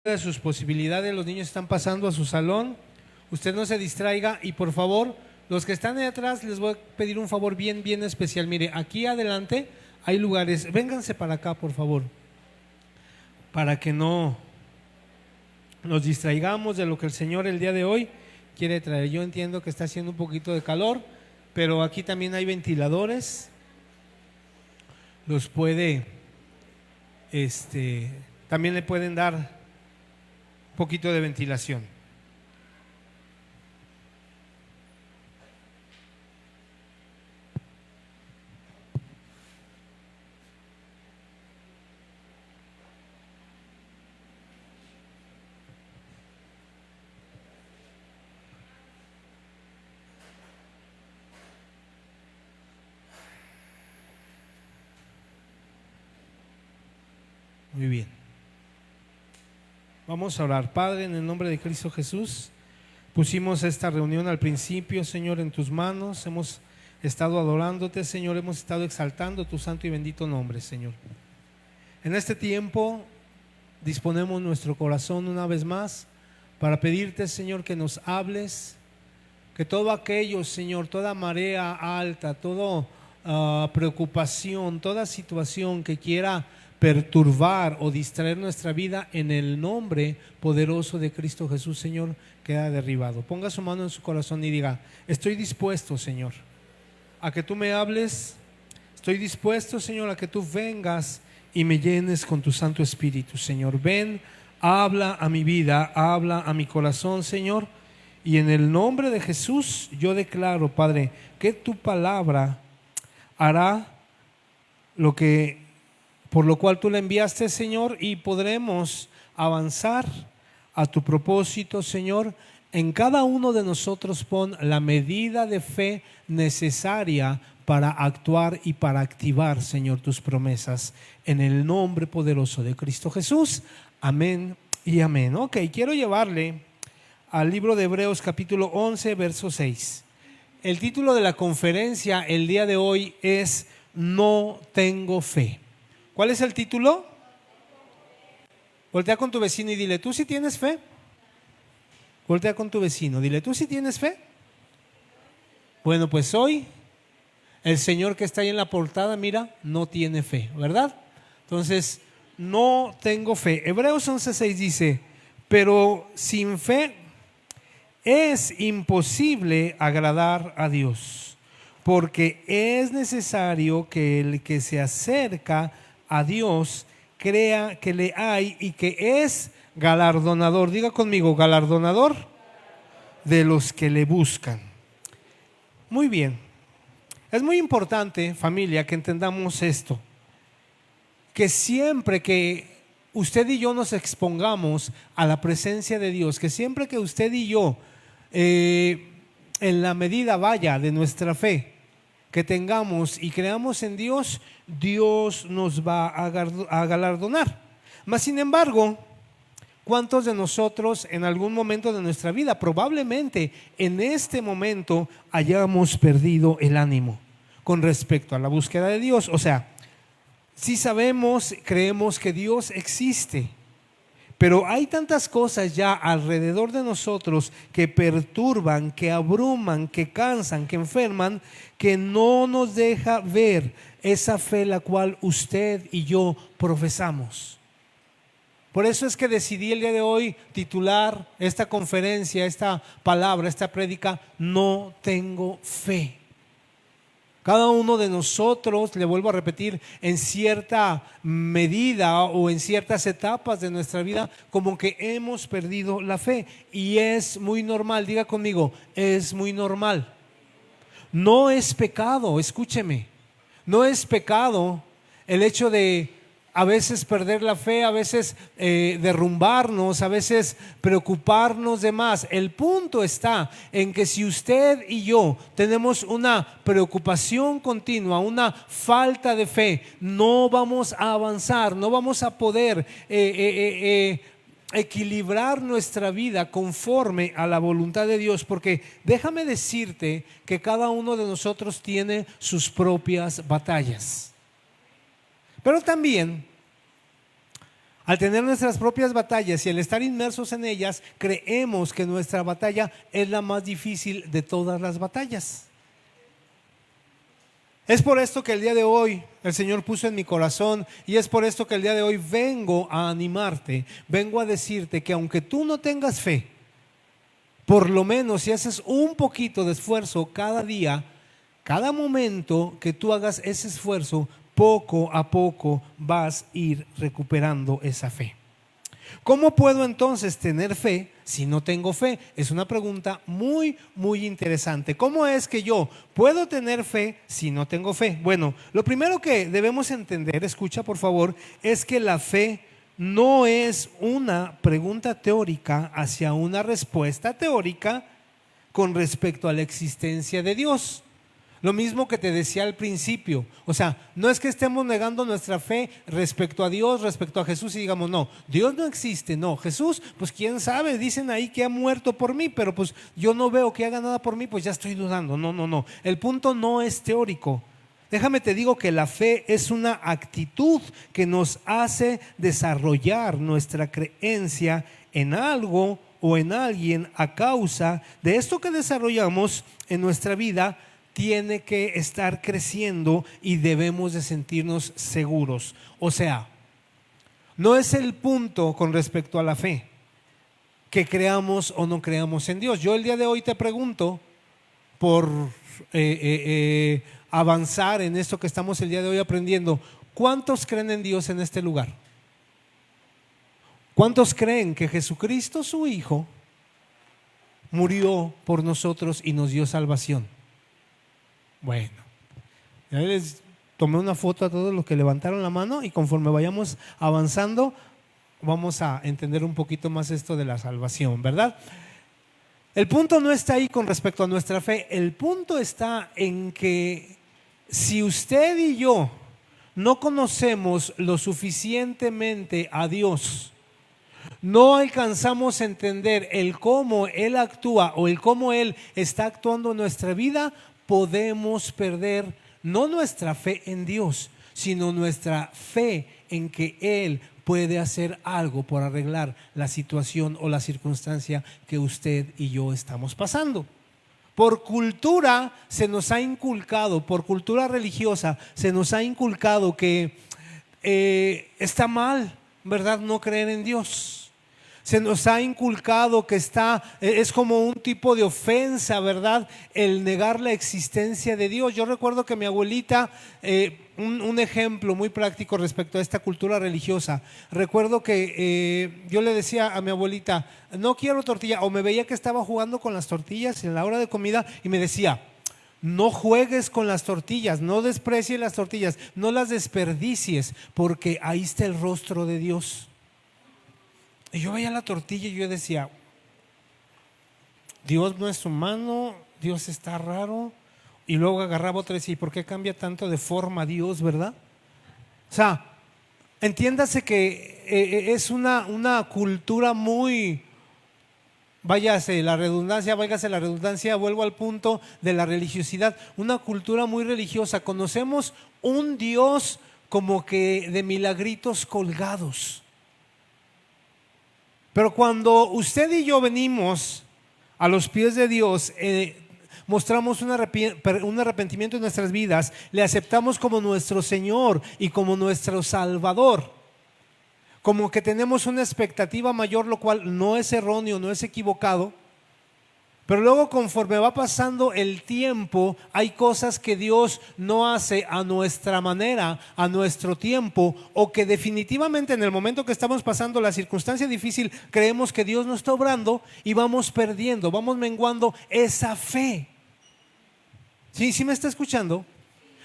de sus posibilidades. Los niños están pasando a su salón. Usted no se distraiga y por favor, los que están ahí atrás, les voy a pedir un favor bien especial. Mire, aquí adelante hay lugares. Vénganse para acá, por favor, para que no nos distraigamos de lo que el Señor el día de hoy quiere traer. Yo entiendo que está haciendo un poquito de calor, pero aquí también hay ventiladores. Los puede, también le pueden dar un poquito de ventilación. Muy bien. Vamos a orar. Padre, en el nombre de Cristo Jesús, pusimos esta reunión al principio, Señor, en tus manos. Hemos estado adorándote, Señor, hemos estado exaltando tu santo y bendito nombre, Señor. En este tiempo disponemos nuestro corazón una vez más para pedirte, Señor, que nos hables, que todo aquello, Señor, toda marea alta, toda preocupación, toda situación que quiera perturbar o distraer nuestra vida, en el nombre poderoso de Cristo Jesús, Señor, queda derribado. Ponga su mano en su corazón y diga: estoy dispuesto, Señor, a que tú me hables. Estoy dispuesto, Señor, a que tú vengas y me llenes con tu Santo Espíritu, Señor. Ven, habla a mi vida, habla a mi corazón, Señor. Y en el nombre de Jesús yo declaro, Padre, que tu palabra hará por lo cual tú la enviaste, Señor, y podremos avanzar a tu propósito, Señor. En cada uno de nosotros pon la medida de fe necesaria para actuar y para activar, Señor, tus promesas. En el nombre poderoso de Cristo Jesús. Amén y amén. Ok, quiero llevarle al libro de Hebreos capítulo 11, verso 6. El título de la conferencia el día de hoy es No tengo fe. ¿Cuál es el título? Voltea con tu vecino y dile: ¿tú sí tienes fe? Voltea con tu vecino, dile: ¿tú sí tienes fe? Bueno, pues hoy el señor que está ahí en la portada, mira, no tiene fe, ¿verdad? Entonces, no tengo fe. Hebreos 11:6 dice: pero sin fe es imposible agradar a Dios, porque es necesario que el que se acerca a Dios crea que le hay y que es galardonador. Diga conmigo: galardonador de los que le buscan. Muy bien. Es muy importante, familia, que entendamos esto, que siempre que usted y yo nos expongamos a la presencia de Dios, que siempre que usted y yo en la medida vaya de nuestra fe que tengamos y creamos en Dios, Dios nos va a galardonar. Mas sin embargo, ¿cuántos de nosotros en algún momento de nuestra vida, probablemente en este momento, hayamos perdido el ánimo con respecto a la búsqueda de Dios? O sea, sí sabemos, creemos que Dios existe, pero hay tantas cosas ya alrededor de nosotros que perturban, que abruman, que cansan, que enferman, que no nos deja ver esa fe la cual usted y yo profesamos. Por eso es que decidí el día de hoy titular esta conferencia, esta palabra, esta prédica: No tengo fe. Cada uno de nosotros, le vuelvo a repetir, en cierta medida o en ciertas etapas de nuestra vida, como que hemos perdido la fe. Y es muy normal, diga conmigo: es muy normal. No es pecado, escúcheme, no es pecado el hecho de a veces perder la fe, a veces derrumbarnos, a veces preocuparnos de más. El punto está en que si usted y yo tenemos una preocupación continua, una falta de fe, no vamos a avanzar, no vamos a poder equilibrar nuestra vida conforme a la voluntad de Dios, porque déjame decirte que cada uno de nosotros tiene sus propias batallas. Pero también Al tener nuestras propias batallas y al estar inmersos en ellas, creemos que nuestra batalla es la más difícil de todas las batallas. Es por esto que el día de hoy el Señor puso en mi corazón, y es por esto que el día de hoy vengo a animarte, vengo a decirte que aunque tú no tengas fe, por lo menos si haces un poquito de esfuerzo cada día, cada momento que tú hagas ese esfuerzo, poco a poco vas a ir recuperando esa fe. ¿Cómo puedo entonces tener fe si no tengo fe? Es una pregunta muy, muy interesante. ¿Cómo es que yo puedo tener fe si no tengo fe? Bueno, lo primero que debemos entender, escucha por favor, es que la fe no es una pregunta teórica hacia una respuesta teórica con respecto a la existencia de Dios. Lo mismo que te decía al principio, o sea, no es que estemos negando nuestra fe respecto a Dios, respecto a Jesús y digamos, no, Dios no existe, no, Jesús, pues quién sabe, dicen ahí que ha muerto por mí, pero pues yo no veo que haga nada por mí, pues ya estoy dudando, no, el punto no es teórico. Déjame te digo que la fe es una actitud que nos hace desarrollar nuestra creencia en algo o en alguien a causa de esto que desarrollamos en nuestra vida. Tiene que estar creciendo y debemos de sentirnos seguros. O sea, no es el punto con respecto a la fe que creamos o no creamos en Dios. Yo el día de hoy te pregunto por avanzar en esto que estamos el día de hoy aprendiendo. ¿Cuántos creen en Dios en este lugar? ¿Cuántos creen que Jesucristo, su Hijo, murió por nosotros y nos dio salvación? Bueno, ya les tomé una foto a todos los que levantaron la mano y conforme vayamos avanzando vamos a entender un poquito más esto de la salvación, ¿verdad? El punto no está ahí con respecto a nuestra fe, el punto está en que si usted y yo no conocemos lo suficientemente a Dios, no alcanzamos a entender el cómo Él actúa o el cómo Él está actuando en nuestra vida, podemos perder no nuestra fe en Dios, sino nuestra fe en que Él puede hacer algo por arreglar la situación o la circunstancia que usted y yo estamos pasando. Por cultura se nos ha inculcado, por cultura religiosa se nos ha inculcado que está mal, ¿verdad?, no creer en Dios. Se nos ha inculcado que es como un tipo de ofensa, ¿verdad?, el negar la existencia de Dios. Yo recuerdo que mi abuelita, un ejemplo muy práctico respecto a esta cultura religiosa, recuerdo que yo le decía a mi abuelita, no quiero tortilla, o me veía que estaba jugando con las tortillas en la hora de comida y me decía, no juegues con las tortillas, no desprecies las tortillas, no las desperdicies, porque ahí está el rostro de Dios. Y yo veía la tortilla y yo decía, Dios no es humano, Dios está raro. Y luego agarraba otra y decía, ¿y por qué cambia tanto de forma Dios, verdad? O sea, entiéndase que es una cultura muy, váyase la redundancia, vuelvo al punto de la religiosidad, una cultura muy religiosa. Conocemos un Dios como que de milagritos colgados. Pero cuando usted y yo venimos a los pies de Dios, mostramos un arrepentimiento en nuestras vidas, le aceptamos como nuestro Señor y como nuestro Salvador, como que tenemos una expectativa mayor, lo cual no es erróneo, no es equivocado. Pero luego, conforme va pasando el tiempo, hay cosas que Dios no hace a nuestra manera, a nuestro tiempo, o que definitivamente en el momento que estamos pasando la circunstancia difícil, creemos que Dios no está obrando y vamos perdiendo, vamos menguando esa fe. ¿Sí me está escuchando?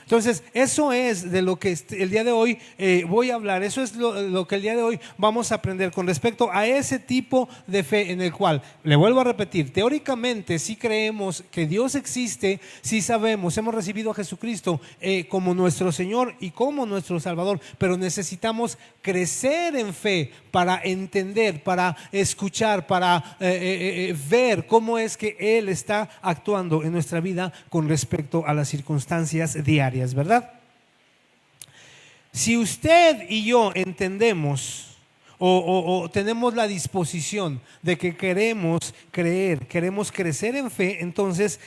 Entonces, eso es de lo que el día de hoy voy a hablar, eso es lo que el día de hoy vamos a aprender con respecto a ese tipo de fe en el cual, le vuelvo a repetir, teóricamente sí creemos que Dios existe, sí sabemos, hemos recibido a Jesucristo como nuestro Señor y como nuestro Salvador, pero necesitamos crecer en fe para entender, para escuchar, para ver cómo es que Él está actuando en nuestra vida con respecto a las circunstancias diarias, ¿verdad? Si usted y yo entendemos o tenemos la disposición de que queremos creer, queremos crecer en fe, entonces,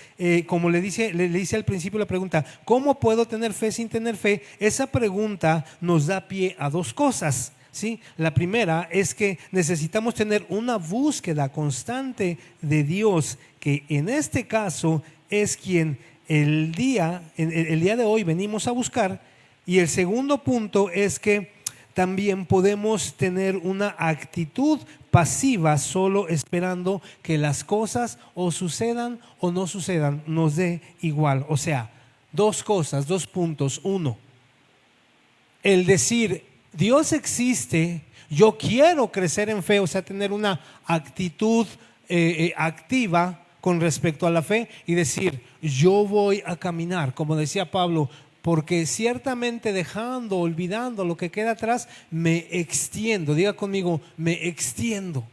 como le dice al principio la pregunta, ¿cómo puedo tener fe sin tener fe? Esa pregunta nos da pie a dos cosas, ¿sí? La primera es que necesitamos tener una búsqueda constante de Dios, que en este caso es quien el día de hoy venimos a buscar. Y el segundo punto es que también podemos tener una actitud pasiva, solo esperando que las cosas o sucedan o no sucedan, nos dé igual. O sea, dos cosas, dos puntos. Uno, el decir, Dios existe, yo quiero crecer en fe, o sea, tener una actitud activa con respecto a la fe y decir, yo voy a caminar, como decía Pablo, porque ciertamente dejando, olvidando lo que queda atrás, me extiendo. Diga conmigo, me extiendo.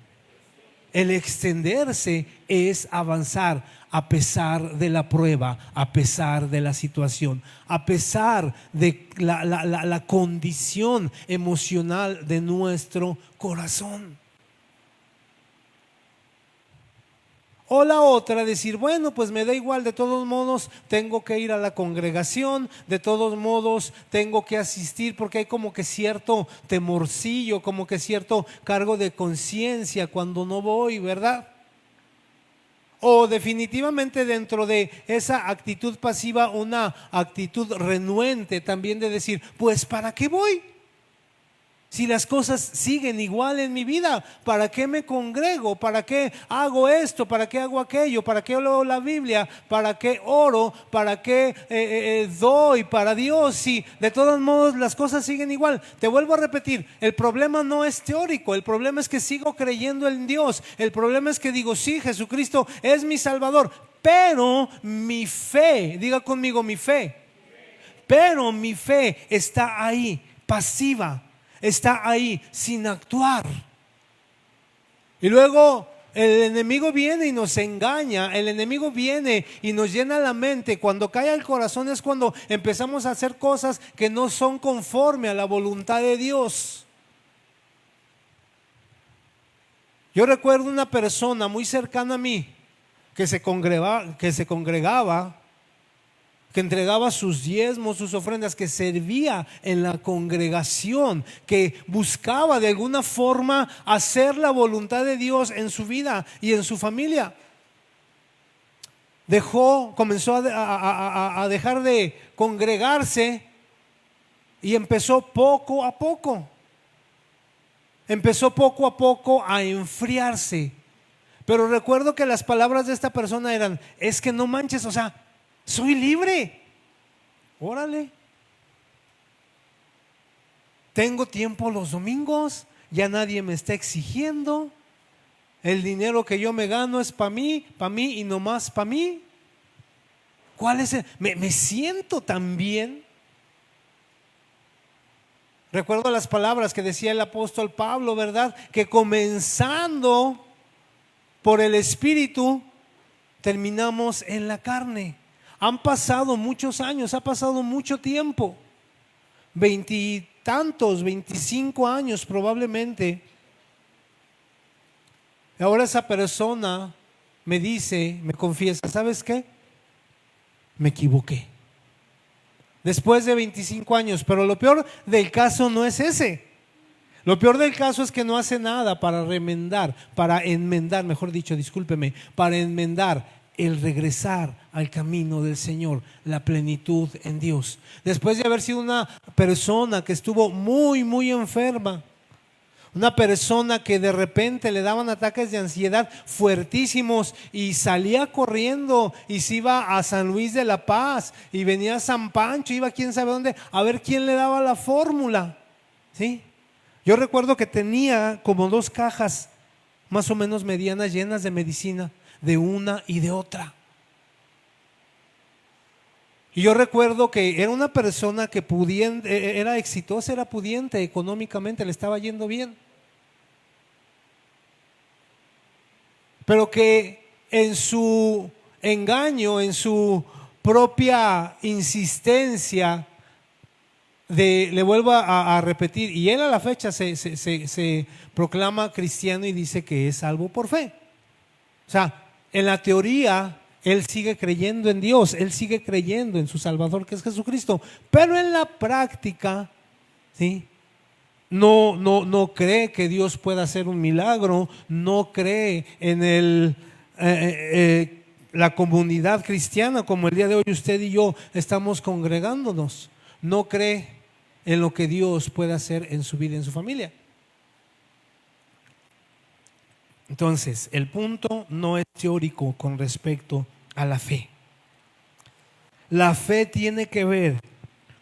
El extenderse es avanzar a pesar de la prueba, a pesar de la situación, a pesar de la condición emocional de nuestro corazón. O la otra, decir, bueno, pues me da igual, de todos modos tengo que ir a la congregación, de todos modos tengo que asistir, porque hay como que cierto temorcillo, como que cierto cargo de conciencia cuando no voy, ¿verdad? O definitivamente dentro de esa actitud pasiva, una actitud renuente también de decir, pues ¿para qué voy? Si las cosas siguen igual en mi vida, ¿para qué me congrego? ¿Para qué hago esto? ¿Para qué hago aquello? ¿Para qué leo la Biblia? ¿Para qué oro? ¿Para qué doy para Dios? Si de todos modos las cosas siguen igual. Te vuelvo a repetir, el problema no es teórico, el problema es que sigo creyendo en Dios. El problema es que digo, sí, Jesucristo es mi Salvador, pero mi fe, diga conmigo mi fe, pero mi fe está ahí, pasiva. Está ahí sin actuar. Y luego el enemigo viene y nos engaña. El enemigo viene y nos llena la mente. Cuando cae el corazón es cuando empezamos a hacer cosas que no son conforme a la voluntad de Dios. Yo recuerdo una persona muy cercana a mí que se congregaba, que entregaba sus diezmos, sus ofrendas, que servía en la congregación, que buscaba de alguna forma hacer la voluntad de Dios en su vida y en su familia. Comenzó a dejar de congregarse y empezó poco a poco. Empezó poco a poco a enfriarse. Pero recuerdo que las palabras de esta persona eran, es que no manches, o sea, soy libre, órale. Tengo tiempo los domingos, ya nadie me está exigiendo. El dinero que yo me gano es para mí y nomás para mí. ¿Cuál es me siento tan bien? Recuerdo las palabras que decía el apóstol Pablo, ¿verdad? Que comenzando por el Espíritu, terminamos en la carne. Han pasado muchos años, ha pasado mucho tiempo, 25 años probablemente. Ahora esa persona me dice, me confiesa, ¿sabes qué? Me equivoqué. Después de 25 años, pero lo peor del caso no es ese. Lo peor del caso es que no hace nada para enmendar, mejor dicho, discúlpeme, para enmendar el regresar al camino del Señor, la plenitud en Dios. Después de haber sido una persona que estuvo muy, muy enferma, una persona que de repente le daban ataques de ansiedad fuertísimos y salía corriendo y se iba a San Luis de la Paz y venía a San Pancho, iba a quién sabe dónde, a ver quién le daba la fórmula, ¿sí? Yo recuerdo que tenía como 2 cajas más o menos medianas llenas de medicina, de una y de otra. Y yo recuerdo que era una persona que era exitosa, era pudiente económicamente, le estaba yendo bien. Pero que en su engaño, en su propia insistencia, le vuelvo a repetir, y él a la fecha se proclama cristiano y dice que es salvo por fe. O sea, en la teoría, él sigue creyendo en Dios, él sigue creyendo en su Salvador, que es Jesucristo, pero en la práctica, ¿sí?, no cree que Dios pueda hacer un milagro, no cree en la comunidad cristiana como el día de hoy usted y yo estamos congregándonos, no cree en lo que Dios puede hacer en su vida y en su familia. Entonces, el punto no es teórico con respecto a la fe. La fe tiene que ver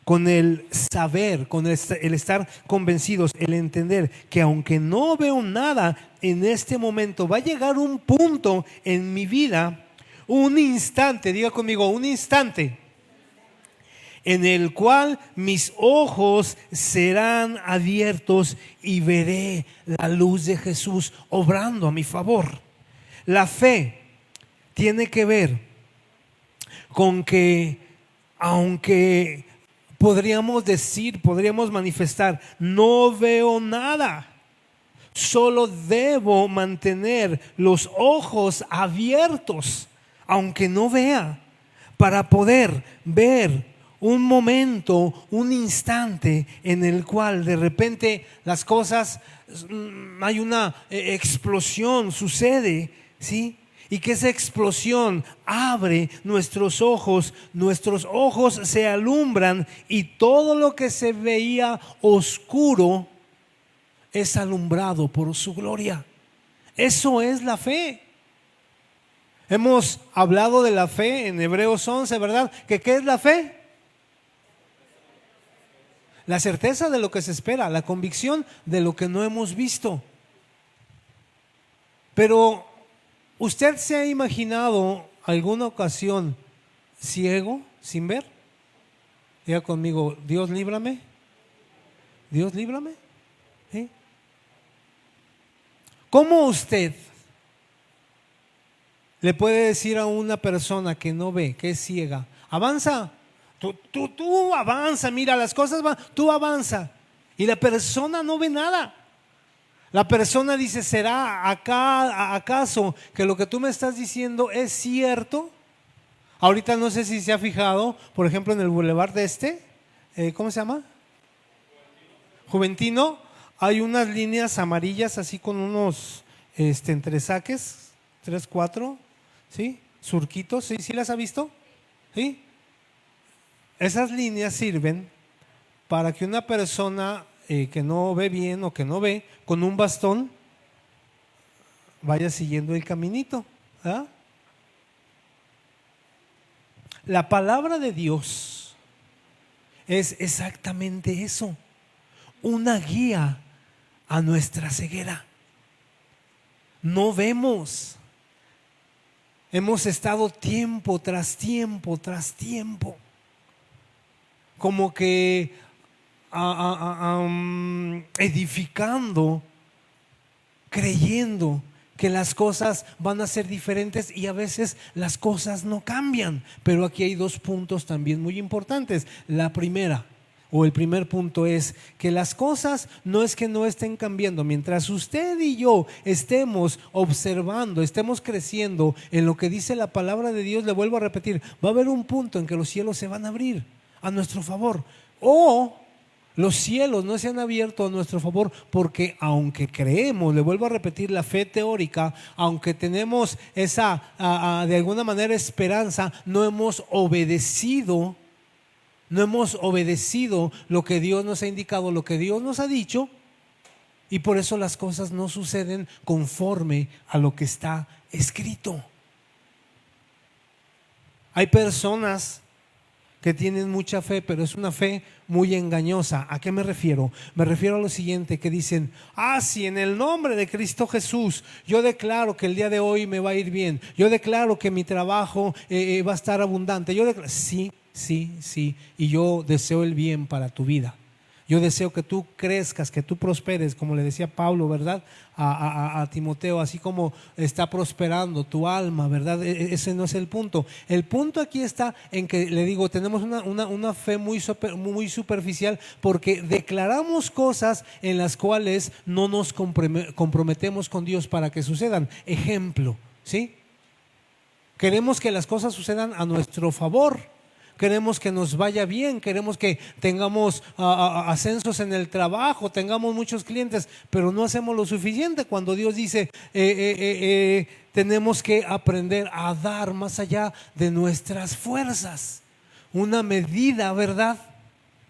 con el saber, con el estar convencidos, el entender que aunque no veo nada en este momento, va a llegar un punto en mi vida, un instante, diga conmigo, un instante, en el cual mis ojos serán abiertos y veré la luz de Jesús obrando a mi favor. La fe tiene que ver con que aunque podríamos decir, podríamos manifestar, no veo nada, solo debo mantener los ojos abiertos, aunque no vea, para poder ver un momento, un instante en el cual de repente las cosas, hay una explosión, sucede, ¿sí? Y que esa explosión abre nuestros ojos se alumbran y todo lo que se veía oscuro es alumbrado por su gloria. Eso es la fe. Hemos hablado de la fe en Hebreos 11, ¿verdad? ¿Qué es la fe? La certeza de lo que se espera, la convicción de lo que no hemos visto. Pero ¿usted se ha imaginado alguna ocasión ciego, sin ver? Diga conmigo, Dios líbrame. Dios líbrame. ¿Sí? ¿Cómo usted le puede decir a una persona que no ve, que es ciega, avanza? Tú avanza, mira, las cosas van, tú avanza. Y la persona no ve nada. La persona dice, ¿será acaso que lo que tú me estás diciendo es cierto? Ahorita no sé si se ha fijado, por ejemplo, en el Boulevard ¿cómo se llama? Juventino. Hay unas líneas amarillas así con unos entresaques, 3, 4, ¿sí? Surquitos, ¿sí? ¿Sí las ha visto? ¿Sí? Esas líneas sirven para que una persona que no ve bien o que no ve, con un bastón vaya siguiendo el caminito, ¿verdad? La palabra de Dios es exactamente eso, una guía a nuestra ceguera. No vemos. Hemos estado tiempo tras tiempo tras tiempo como que edificando, creyendo que las cosas van a ser diferentes y a veces las cosas no cambian. Pero aquí hay 2 puntos también muy importantes. La primera, o el primer punto, es que las cosas no es que no estén cambiando. Mientras usted y yo estemos observando, estemos creciendo en lo que dice la palabra de Dios, le vuelvo a repetir, va a haber un punto en que los cielos se van a abrir a nuestro favor, o los cielos no se han abierto a nuestro favor, porque aunque creemos, le vuelvo a repetir, la fe teórica, aunque tenemos esa de alguna manera esperanza, no hemos obedecido lo que Dios nos ha indicado, lo que Dios nos ha dicho, y por eso las cosas no suceden conforme a lo que está escrito. Hay personas que tienen mucha fe, pero es una fe muy engañosa. ¿A qué me refiero? Me refiero a lo siguiente, que dicen, si en el nombre de Cristo Jesús yo declaro que el día de hoy me va a ir bien, yo declaro que mi trabajo va a estar abundante, sí, y yo deseo el bien para tu vida. Yo deseo que tú crezcas, que tú prosperes, como le decía Pablo, ¿verdad? A Timoteo, así como está prosperando tu alma, ¿verdad? Ese no es el punto. El punto aquí está en que, le digo, tenemos una fe muy superficial porque declaramos cosas en las cuales no nos comprometemos con Dios para que sucedan. Ejemplo, ¿sí? Queremos que las cosas sucedan a nuestro favor. Queremos que nos vaya bien, queremos que tengamos ascensos en el trabajo, tengamos muchos clientes, pero no hacemos lo suficiente cuando Dios dice tenemos que aprender a dar más allá de nuestras fuerzas. Una medida, ¿verdad?,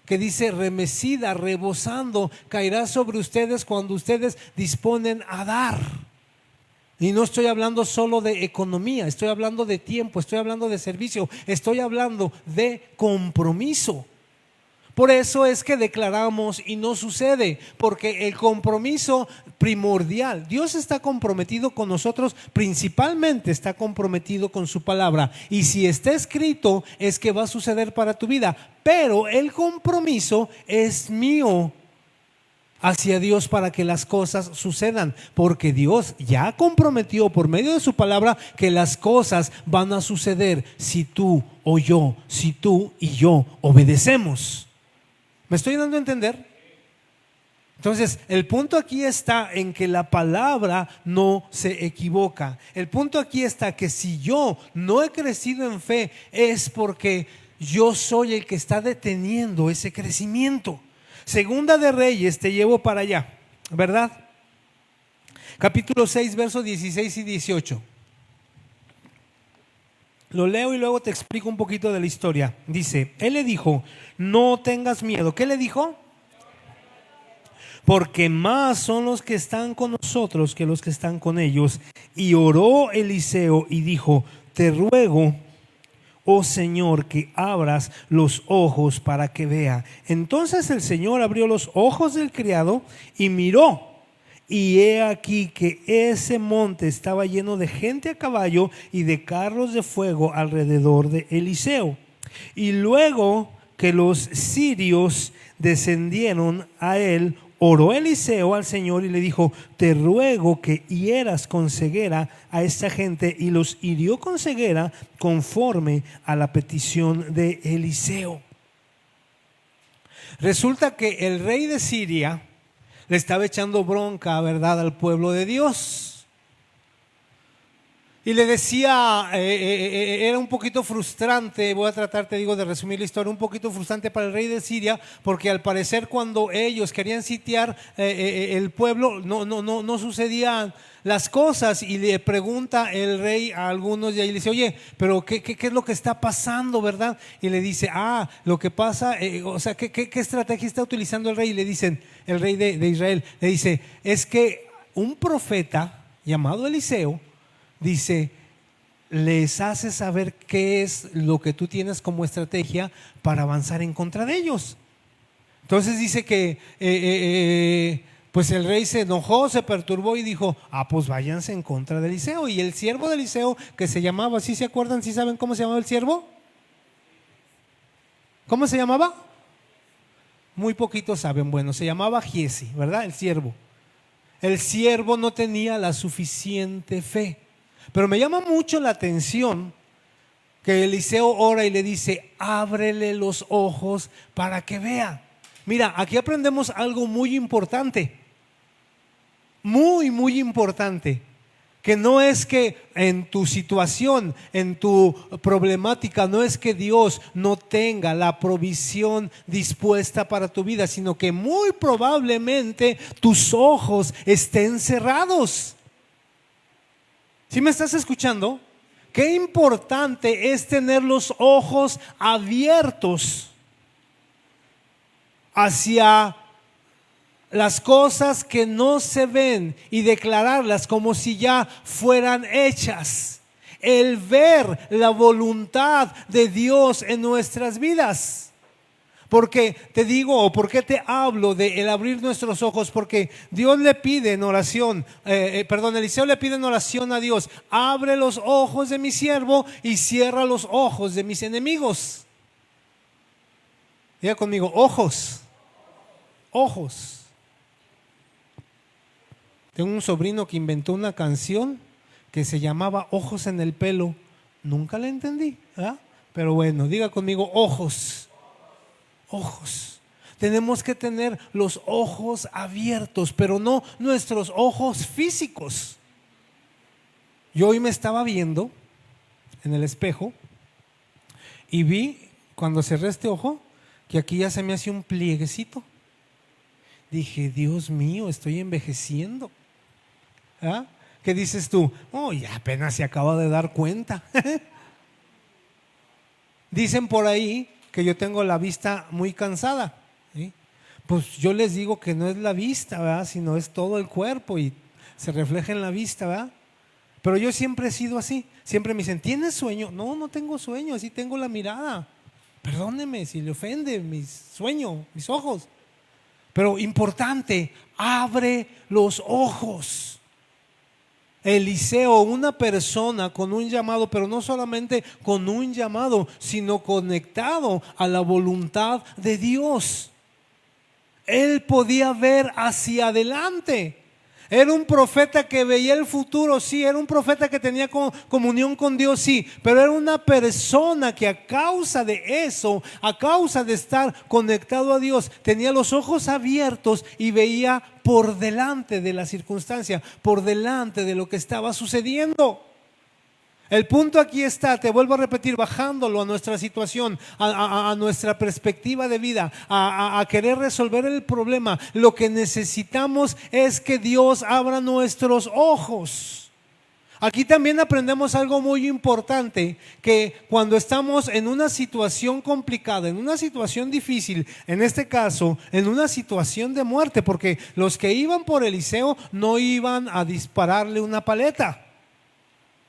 que dice remecida, rebosando, caerá sobre ustedes cuando ustedes disponen a dar. Y no estoy hablando solo de economía, estoy hablando de tiempo, estoy hablando de servicio, estoy hablando de compromiso. Por eso es que declaramos y no sucede, porque el compromiso primordial, Dios está comprometido con nosotros, principalmente está comprometido con su palabra. Y si está escrito es que va a suceder para tu vida, pero el compromiso es mío hacia Dios para que las cosas sucedan, porque Dios ya comprometió por medio de su palabra que las cosas van a suceder si tú o yo, si tú y yo obedecemos. ¿Me estoy dando a entender? Entonces, el punto aquí está en que la palabra no se equivoca. El punto aquí está que si yo no he crecido en fe es porque yo soy el que está deteniendo ese crecimiento. Segunda de Reyes, te llevo para allá, ¿verdad? Capítulo 6, versos 16 y 18. Lo leo y luego te explico un poquito de la historia. Dice, él le dijo, no tengas miedo. ¿Qué le dijo? Porque más son los que están con nosotros que los que están con ellos. Y oró Eliseo y dijo, te ruego, oh Señor, que abras los ojos para que vea. Entonces el Señor abrió los ojos del criado y miró, y he aquí que ese monte estaba lleno de gente a caballo y de carros de fuego alrededor de Eliseo. Y luego que los sirios descendieron a él, oró Eliseo al Señor y le dijo, te ruego que hieras con ceguera a esta gente, y los hirió con ceguera conforme a la petición de Eliseo. Resulta que el rey de Siria le estaba echando bronca, ¿verdad?, al pueblo de Dios. Y le decía, era un poquito frustrante, voy a tratar, te digo, de resumir la historia, un poquito frustrante para el rey de Siria, porque al parecer cuando ellos querían sitiar el pueblo, no sucedían las cosas. Y le pregunta el rey a algunos de ahí, le dice, oye, pero ¿qué es lo que está pasando, verdad? Y le dice, lo que pasa, o sea, ¿qué estrategia está utilizando el rey? Y le dicen, el rey de Israel, le dice, es que un profeta llamado Eliseo, dice, les hace saber qué es lo que tú tienes como estrategia para avanzar en contra de ellos. Entonces dice que pues el rey se enojó, se perturbó y dijo, pues váyanse en contra de Eliseo. Y el siervo de Eliseo, que se llamaba, ¿sí se acuerdan? ¿Sí saben cómo se llamaba el siervo? ¿Cómo se llamaba? Muy poquitos saben. Bueno, se llamaba Giesi, ¿verdad? El siervo. El siervo no tenía la suficiente fe. Pero me llama mucho la atención que Eliseo ora y le dice, ábrele los ojos para que vea. Mira, aquí aprendemos algo muy importante, muy importante, que no es que en tu situación, en tu problemática, no es que Dios no tenga la provisión dispuesta para tu vida, sino que muy probablemente tus ojos estén cerrados. ¿Sí me estás escuchando? Qué importante es tener los ojos abiertos hacia las cosas que no se ven y declararlas como si ya fueran hechas. El ver la voluntad de Dios en nuestras vidas. Porque te digo, o por qué te hablo de el abrir nuestros ojos, porque Dios le pide en oración, Eliseo le pide en oración a Dios, abre los ojos de mi siervo y cierra los ojos de mis enemigos. Diga conmigo, ojos. ojos. Tengo un sobrino que inventó una canción que se llamaba Ojos en el pelo. Nunca la entendí, ¿verdad? Pero bueno, diga conmigo, ojos. Ojos. Tenemos que tener los ojos abiertos, pero no nuestros ojos físicos. Yo hoy me estaba viendo en el espejo y vi, cuando cerré este ojo, que aquí ya se me hace un plieguecito. Dije, Dios mío, estoy envejeciendo. ¿Ah? ¿Qué dices tú? Oh, ya apenas se acaba de dar cuenta. Dicen por ahí que yo tengo la vista muy cansada, ¿sí? Pues yo les digo que no es la vista, ¿verdad? Sino es todo el cuerpo y se refleja en la vista, ¿verdad? Pero yo siempre he sido así. Siempre me dicen, ¿tienes sueño? No, no tengo sueño, así tengo la mirada. Perdóneme si le ofende mi sueño, mis ojos. Pero importante, abre los ojos. Eliseo, una persona con un llamado, pero no solamente con un llamado, sino conectado a la voluntad de Dios. Él podía ver hacia adelante. Era un profeta que veía el futuro, sí, era un profeta que tenía comunión con Dios, sí, pero era una persona que a causa de eso, a causa de estar conectado a Dios, tenía los ojos abiertos y veía por delante de la circunstancia, por delante de lo que estaba sucediendo. El punto aquí está, te vuelvo a repetir, bajándolo a nuestra situación, a nuestra perspectiva de vida, a querer resolver el problema. Lo que necesitamos es que Dios abra nuestros ojos. Aquí también aprendemos algo muy importante, que cuando estamos en una situación complicada, en una situación difícil, en este caso, en una situación de muerte, porque los que iban por Eliseo no iban a dispararle una paleta.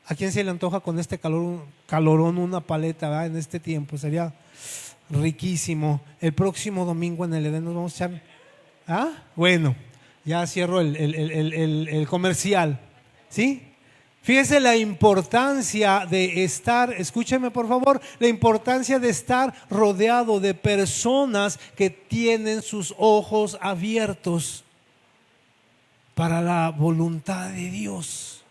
¿A quién se le antoja con este calorón una paleta, ¿verdad? En este tiempo? Sería riquísimo. El próximo domingo en el Edén nos vamos a echar. ¿Ah? Bueno, ya cierro el comercial. ¿Sí? Fíjese la importancia de estar, escúcheme por favor, la importancia de estar rodeado de personas que tienen sus ojos abiertos para la voluntad de Dios.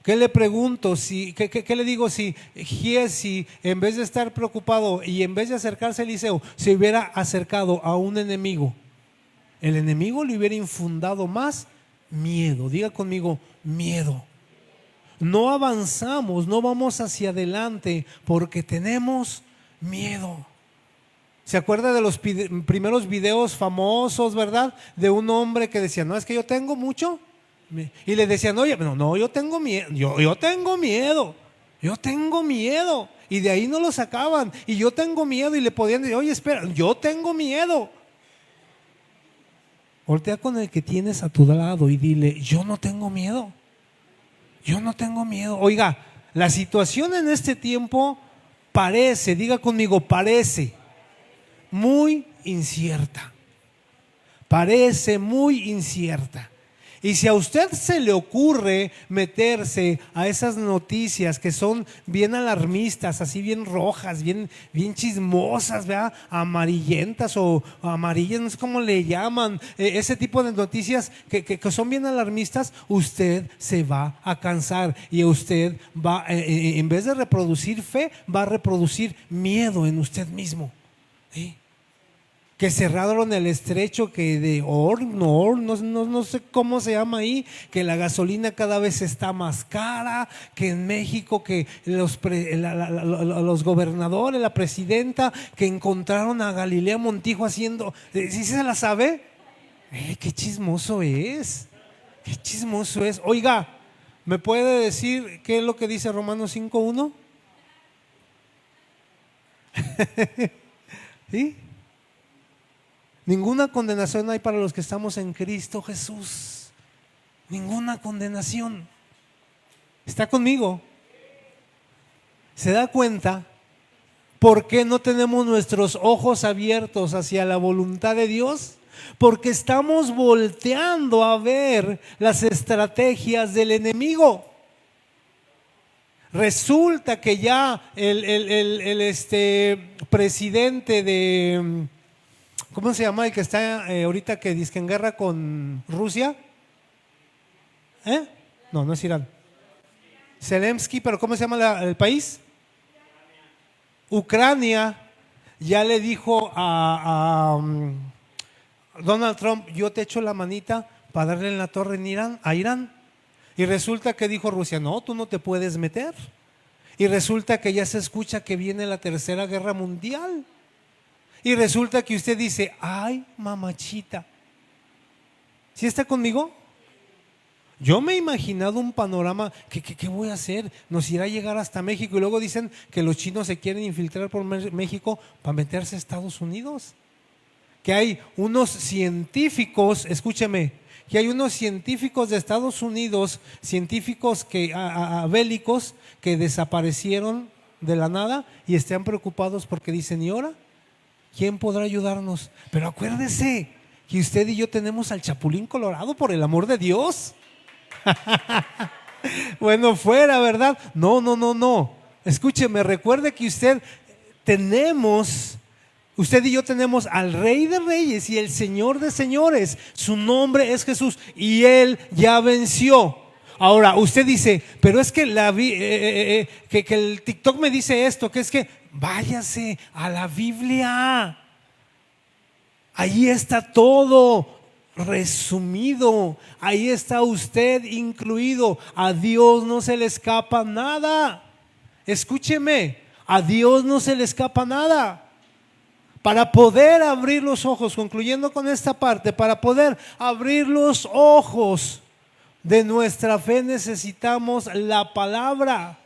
¿Qué le pregunto? ¿Qué le digo si Giesi, en vez de estar preocupado y en vez de acercarse a Eliseo, se hubiera acercado a un enemigo? El enemigo le hubiera infundado más miedo. Diga conmigo, miedo. No avanzamos, no vamos hacia adelante porque tenemos miedo. ¿Se acuerda de los primeros videos famosos, verdad? De un hombre que decía, no, es que yo tengo mucho. Y le decían, oye, no, yo tengo miedo, yo tengo miedo, yo tengo miedo. Y de ahí no lo sacaban. Y yo tengo miedo. Y le podían decir, oye, espera, yo tengo miedo. Voltea con el que tienes a tu lado y dile, yo no tengo miedo. Yo no tengo miedo. Oiga, la situación en este tiempo parece, diga conmigo, parece muy incierta. Parece muy incierta. Y si a usted se le ocurre meterse a esas noticias que son bien alarmistas, así bien rojas, bien chismosas, ¿verdad? Amarillentas o amarillas, no sé cómo le llaman, ese tipo de noticias que son bien alarmistas, usted se va a cansar y usted va, en vez de reproducir fe, va a reproducir miedo en usted mismo, ¿sí? Que cerraron el estrecho que de no sé cómo se llama ahí, que la gasolina cada vez está más cara, que en México que los gobernadores, la presidenta, que encontraron a Galilea Montijo haciendo, ¿sí se la sabe? Qué chismoso es, qué chismoso es. Oiga, ¿me puede decir qué es lo que dice Romanos 5:1? ¿Sí? Ninguna condenación hay para los que estamos en Cristo Jesús. Ninguna condenación. ¿Está conmigo? ¿Se da cuenta por qué no tenemos nuestros ojos abiertos hacia la voluntad de Dios? Porque estamos volteando a ver las estrategias del enemigo. Resulta que ya el presidente ¿Cómo se llama el que está ahorita que dice en guerra con Rusia? No, no es Irán. Zelensky, pero ¿cómo se llama el país? Ucrania. Ya le dijo a Donald Trump, yo te echo la manita para darle en la torre a Irán. Y resulta que dijo Rusia, no, tú no te puedes meter. Y resulta que ya se escucha que viene la tercera guerra mundial. Y resulta que usted dice, ay, mamachita. ¿Sí está conmigo? Yo me he imaginado un panorama, ¿qué voy a hacer? Nos irá a llegar hasta México y luego dicen que los chinos se quieren infiltrar por México para meterse a Estados Unidos. Que hay unos científicos, escúcheme, que hay unos científicos de Estados Unidos, científicos bélicos que desaparecieron de la nada y están preocupados porque dicen, ¿y ahora? ¿Quién podrá ayudarnos? Pero acuérdese que usted y yo tenemos al Chapulín Colorado, por el amor de Dios. Bueno, fuera, ¿verdad? No. Escúcheme, recuerde que usted y yo tenemos al Rey de Reyes y el Señor de Señores. Su nombre es Jesús y Él ya venció. Ahora, usted dice, pero es que que el TikTok me dice esto, que es que váyase a la Biblia. Ahí está todo resumido, ahí está usted incluido. A Dios no se le escapa nada. Escúcheme, a Dios no se le escapa nada. Para poder abrir los ojos, concluyendo con esta parte, para poder abrir los ojos de nuestra fe necesitamos la palabra.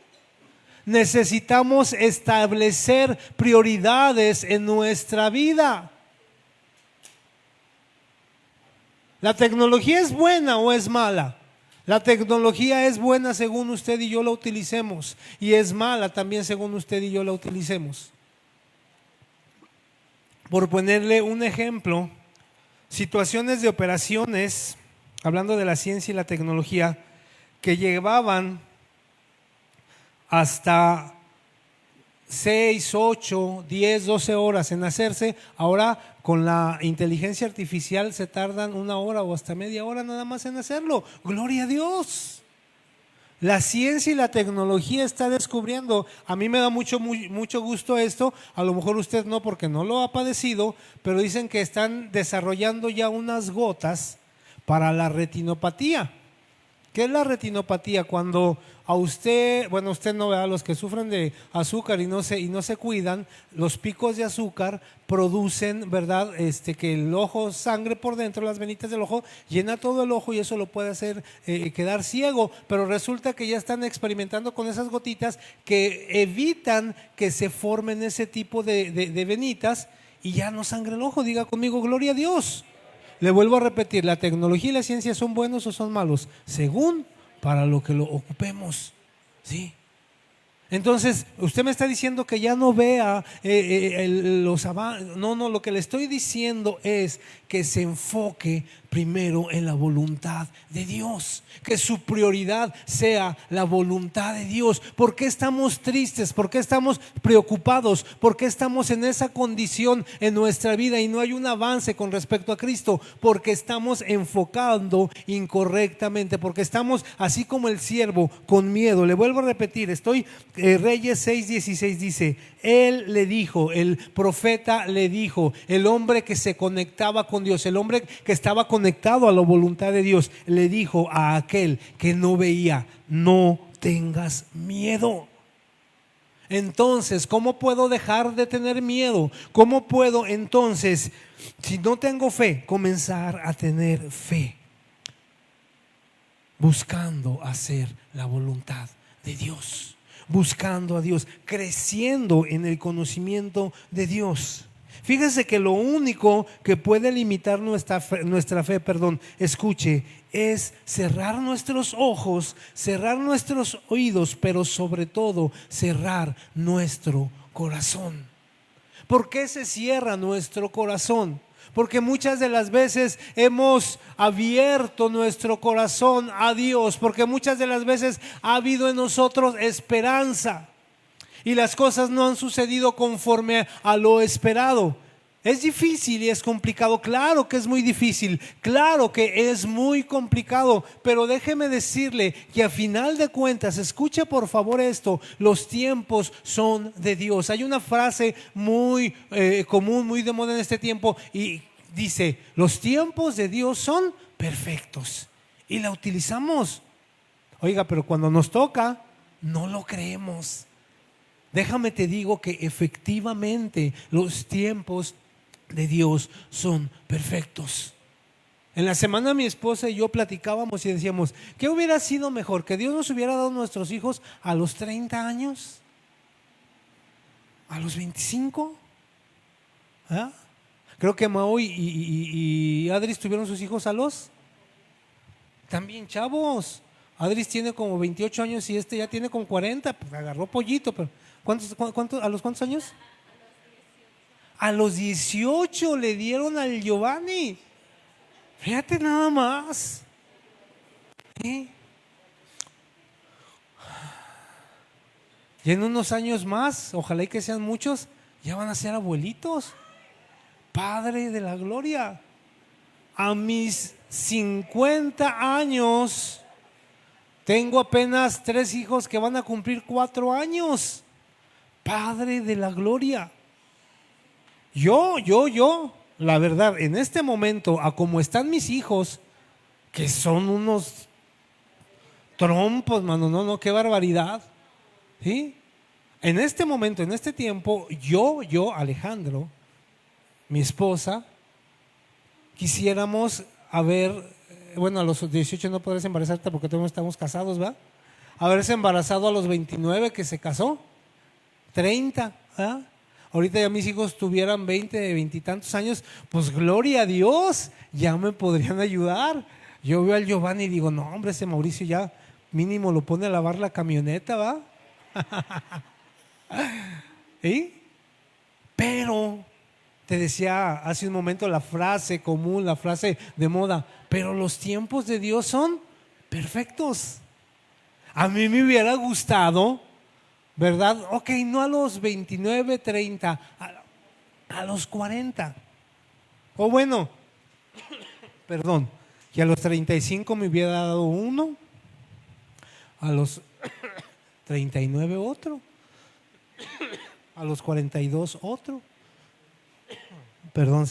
Necesitamos establecer prioridades en nuestra vida. ¿La tecnología es buena o es mala? La tecnología es buena según usted y yo la utilicemos, y es mala también según usted y yo la utilicemos. Por ponerle un ejemplo, situaciones de operaciones, hablando de la ciencia y la tecnología, que llevaban hasta 6, 8, 10, 12 horas en hacerse, ahora con la inteligencia artificial se tardan 1 hora o hasta media hora nada más en hacerlo. ¡Gloria a Dios! La ciencia y la tecnología está descubriendo. A mí me da mucho gusto esto. A lo mejor usted no, porque no lo ha padecido, pero dicen que están desarrollando ya unas gotas para la retinopatía. ¿Qué es la retinopatía? Cuando a usted, bueno, usted no ve, a los que sufren de azúcar y no se cuidan, los picos de azúcar producen, ¿verdad? Que el ojo sangre por dentro, las venitas del ojo, llena todo el ojo y eso lo puede hacer quedar ciego. Pero resulta que ya están experimentando con esas gotitas que evitan que se formen ese tipo de venitas y ya no sangre el ojo. Diga conmigo, gloria a Dios. Le vuelvo a repetir, ¿la tecnología y la ciencia son buenos o son malos? Según para lo que lo ocupemos, ¿sí? Entonces, usted me está diciendo que ya no vea los avances. No, lo que le estoy diciendo es que se enfoque primero en la voluntad de Dios, que su prioridad sea la voluntad de Dios. ¿Por qué estamos tristes? ¿Por qué estamos preocupados? ¿Por qué estamos en esa condición en nuestra vida y no hay un avance con respecto a Cristo? Porque estamos enfocando incorrectamente, porque estamos así como el siervo, con miedo. Le vuelvo a repetir, Reyes 6:16 dice, él le dijo, el profeta le dijo, el hombre que se conectaba con Dios, el hombre que estaba conectado a la voluntad de Dios, le dijo a aquel que no veía, no tengas miedo. Entonces, ¿cómo puedo dejar de tener miedo? ¿Cómo puedo entonces, si no tengo fe, comenzar a tener fe? Buscando hacer la voluntad de Dios. Buscando a Dios, creciendo en el conocimiento de Dios. Fíjese que lo único que puede limitar nuestra fe, escuche, es cerrar nuestros ojos, cerrar nuestros oídos, pero sobre todo cerrar nuestro corazón. ¿Por qué se cierra nuestro corazón? Porque muchas de las veces hemos abierto nuestro corazón a Dios, porque muchas de las veces ha habido en nosotros esperanza y las cosas no han sucedido conforme a lo esperado. Es difícil y es complicado, claro que es muy difícil, claro que es muy complicado, pero déjeme decirle que a final de cuentas, escuche por favor esto, los tiempos son de Dios. Hay una frase muy común, muy de moda en este tiempo y dice, los tiempos de Dios son perfectos y la utilizamos. Oiga, pero cuando nos toca, no lo creemos. Déjame te digo que efectivamente los tiempos de Dios son perfectos. En la semana mi esposa y yo platicábamos y decíamos, ¿qué hubiera sido mejor? ¿Que Dios nos hubiera dado nuestros hijos a los 30 años? ¿A los 25? ¿Ah? Creo que Mao y Adris tuvieron sus hijos a los también chavos. Adris tiene como 28 años y este ya tiene como 40, pues agarró pollito, pero ¿a los cuántos años? A los 18 le dieron al Giovanni. Fíjate nada más. ¿Sí? Y en unos años más, ojalá y que sean muchos, ya van a ser abuelitos. Padre de la gloria. A mis 50 años, tengo apenas 3 hijos que van a cumplir 4 años. Padre de la gloria. Yo, la verdad, en este momento, a como están mis hijos, que son unos trompos, mano, no, qué barbaridad. ¿Sí? En este momento, en este tiempo, yo, Alejandro, mi esposa, quisiéramos bueno, a los 18 no podrás embarazarte porque todavía no estamos casados, ¿verdad? Haberse embarazado a los 29 que se casó, 30, ¿verdad? Ahorita ya mis hijos tuvieran 20 y tantos años, pues gloria a Dios, ya me podrían ayudar. Yo veo al Giovanni y digo, no hombre, ese Mauricio ya mínimo lo pone a lavar la camioneta, ¿va? ¿Sí? Pero te decía hace un momento la frase común, la frase de moda, pero los tiempos de Dios son perfectos. A mí me hubiera gustado, ¿verdad? Ok, no a los 29, 30, a los 40. O bueno, perdón, que a los 35 me hubiera dado uno, a los 39 otro, a los 42 otro. Perdón,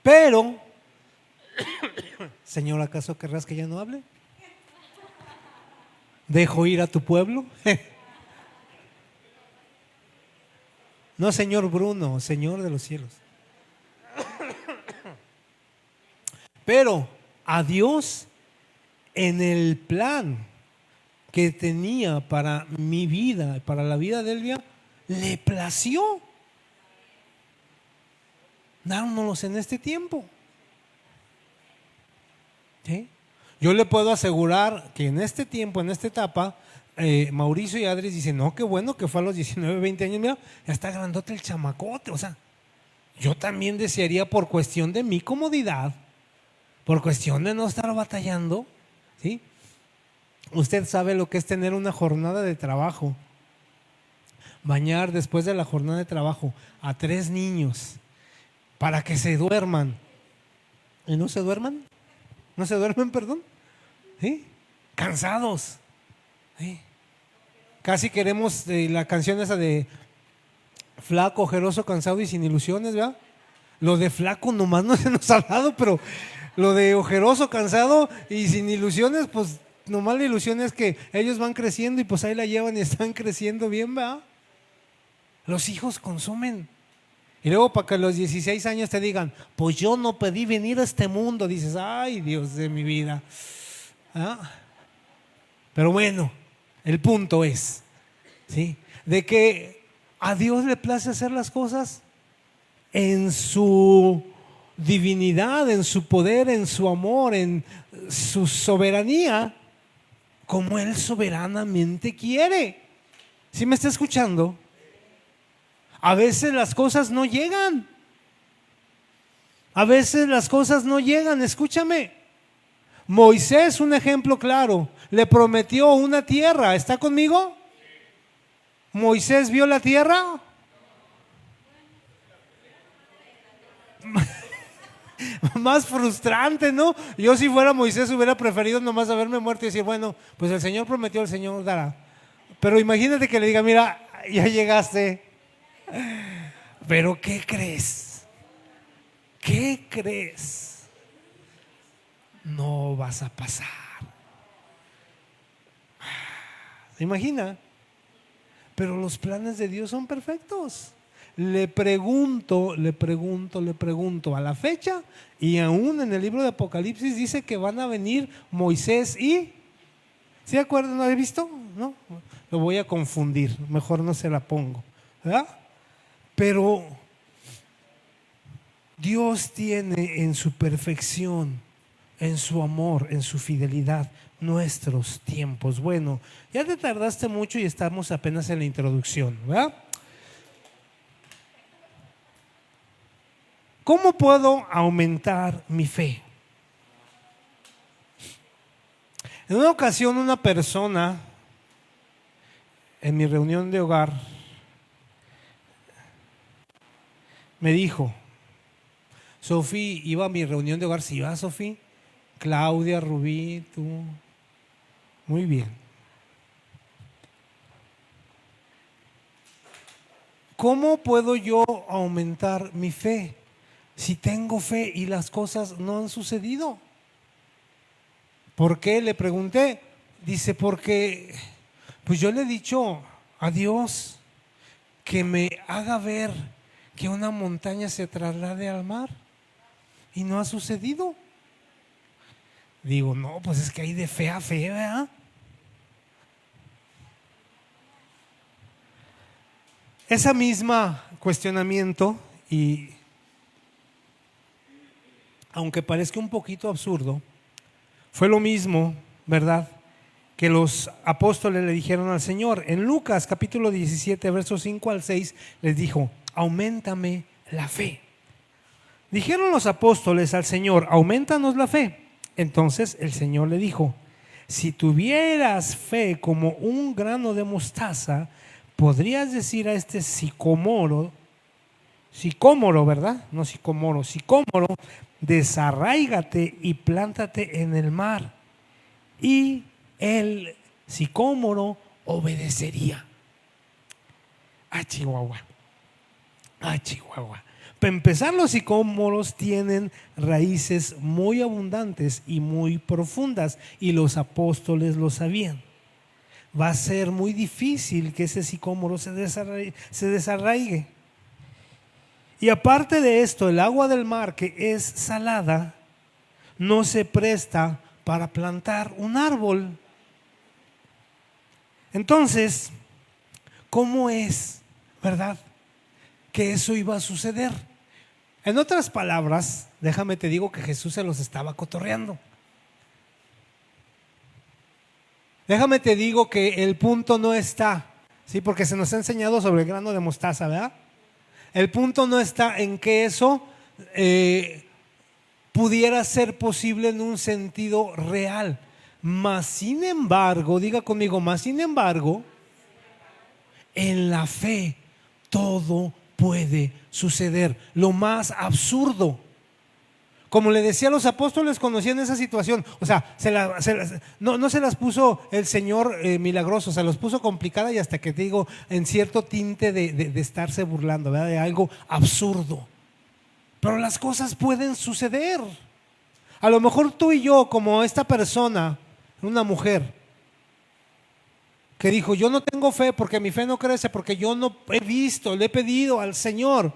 Pero, Señor, ¿acaso querrás que ya no hable? ¿Dejo ir a tu pueblo? No, Señor Bruno, Señor de los cielos. Pero a Dios, en el plan que tenía para mi vida, para la vida de Elvia, le plació dárnoslos en este tiempo. ¿Sí? Yo le puedo asegurar que en este tiempo, en esta etapa, Mauricio y Adris dicen, no, qué bueno que fue a los 19, 20 años, mira, ya está grandote el chamacote. O sea, yo también desearía, por cuestión de mi comodidad, por cuestión de no estar batallando, ¿sí? Usted sabe lo que es tener una jornada de trabajo, bañar después de la jornada de trabajo a 3 niños para que se duerman. ¿Y no se duerman? ¿No se duermen, perdón? ¿Sí? Cansados. ¿Sí? Casi queremos la canción esa de flaco, ojeroso, cansado y sin ilusiones, ¿verdad? Lo de flaco nomás no se nos ha dado, pero lo de ojeroso, cansado y sin ilusiones, pues nomás la ilusión es que ellos van creciendo y pues ahí la llevan y están creciendo bien, ¿verdad? Los hijos consumen. Y luego para que a los 16 años te digan, pues yo no pedí venir a este mundo, dices, ay Dios de mi vida. ¿Ah? Pero bueno, el punto es, ¿sí?, de que a Dios le place hacer las cosas en su divinidad, en su poder, en su amor, en su soberanía, como Él soberanamente quiere. ¿Sí me está escuchando? A veces las cosas no llegan, A veces las cosas no llegan, escúchame. Moisés, un ejemplo claro, le prometió una tierra. ¿Está conmigo? ¿Moisés vio la tierra? Más frustrante, ¿no? Yo si fuera Moisés hubiera preferido nomás haberme muerto y decir, bueno, pues el Señor prometió, el Señor dará. Pero imagínate que le diga, mira, ya llegaste. Pero ¿qué crees? ¿Qué crees? No vas a pasar. ¿Se imagina? Pero los planes de Dios son perfectos. Le pregunto a la fecha, y aún en el libro de Apocalipsis dice que van a venir Moisés y, ¿se acuerdan? ¿No he visto? No, lo voy a confundir, mejor no se la pongo, ¿verdad? Pero Dios tiene en su perfección, en su amor, en su fidelidad, nuestros tiempos. Bueno, ya te tardaste mucho y estamos apenas en la introducción, ¿verdad? ¿Cómo puedo aumentar mi fe? En una ocasión una persona en mi reunión de hogar me dijo, Sofía, iba a mi reunión de hogar, ¿sí va, Sofía? Claudia, Rubí, tú. Muy bien. ¿Cómo puedo yo aumentar mi fe? Si tengo fe y las cosas no han sucedido. ¿Por qué? Le pregunté. Dice, porque pues yo le he dicho a Dios que me haga ver que una montaña se traslade al mar y no ha sucedido. Digo, no, pues es que hay de fe a fe, ¿verdad? Esa misma cuestionamiento, y aunque parezca un poquito absurdo, fue lo mismo, ¿verdad?, que los apóstoles le dijeron al Señor. En Lucas capítulo 17, versos 5 al 6, les dijo, auméntame la fe. Dijeron los apóstoles al Señor, aumentanos la fe. Entonces el Señor le dijo, si tuvieras fe como un grano de mostaza, podrías decir a este sicómoro, ¿verdad? No sicómoro, desarráigate y plántate en el mar. Y el sicómoro obedecería. Chihuahua. Para empezar, los sicómoros tienen raíces muy abundantes y muy profundas, y los apóstoles lo sabían. Va a ser muy difícil que ese sicómoro se desarraigue. Y aparte de esto, el agua del mar, que es salada, no se presta para plantar un árbol. Entonces, ¿cómo es, verdad, que eso iba a suceder? En otras palabras, déjame te digo que Jesús se los estaba cotorreando. Déjame te digo que el punto no está, ¿sí? Porque se nos ha enseñado sobre el grano de mostaza, ¿verdad? El punto no está en que eso pudiera ser posible en un sentido real. Mas sin embargo, diga conmigo, mas sin embargo, en la fe todo puede suceder. Lo más absurdo. Como le decía a los apóstoles, conocían esa situación. O sea, no se las puso el Señor milagroso, se las puso complicada, y hasta que te digo, en cierto tinte de estarse burlando, ¿verdad?, de algo absurdo. Pero las cosas pueden suceder. A lo mejor tú y yo, como esta persona, una mujer, que dijo, yo no tengo fe porque mi fe no crece, porque yo no he visto, le he pedido al Señor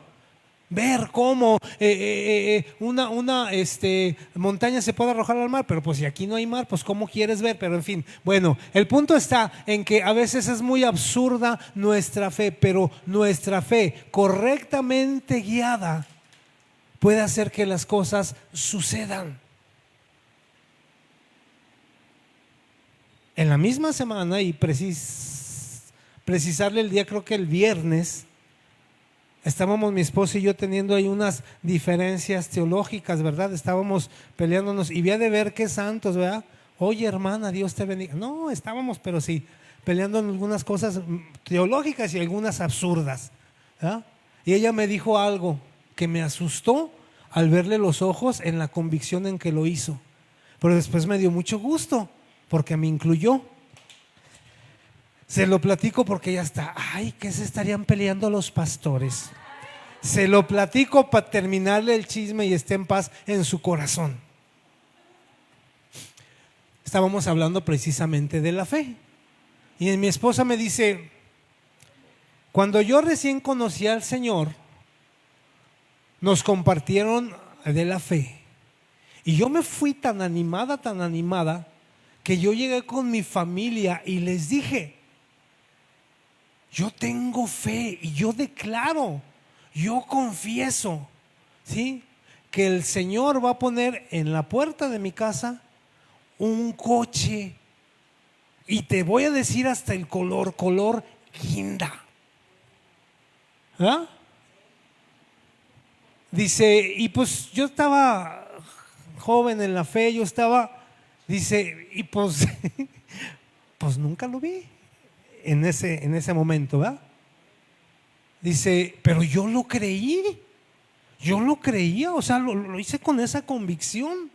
ver cómo una montaña se puede arrojar al mar, pero pues si aquí no hay mar, pues ¿cómo quieres ver? Pero en fin, bueno, el punto está en que a veces es muy absurda nuestra fe, pero nuestra fe correctamente guiada puede hacer que las cosas sucedan. En la misma semana, y precisarle el día, creo que el viernes, estábamos mi esposo y yo teniendo ahí unas diferencias teológicas, ¿verdad? Estábamos peleándonos y había de ver qué santos, ¿verdad? Oye, hermana, Dios te bendiga. No, estábamos, pero sí, peleando en algunas cosas teológicas y algunas absurdas, ¿verdad? Y ella me dijo algo que me asustó al verle los ojos en la convicción en que lo hizo. Pero después me dio mucho gusto porque me incluyó. Se lo platico porque ya está. Ay, ¿qué se estarían peleando los pastores? Se lo platico para terminarle el chisme y esté en paz en su corazón. Estábamos hablando precisamente de la fe. Y mi esposa me dice, cuando yo recién conocí al Señor, nos compartieron de la fe. Y yo me fui tan animada, que yo llegué con mi familia y les dije, yo tengo fe y yo declaro, yo confieso, ¿sí?, que el Señor va a poner en la puerta de mi casa un coche, y te voy a decir hasta el color guinda. ¿Ah? Dice, y pues yo estaba joven en la fe, dice, y pues, pues nunca lo vi en ese momento, ¿verdad? Dice, pero yo lo creía, o sea, lo hice con esa convicción.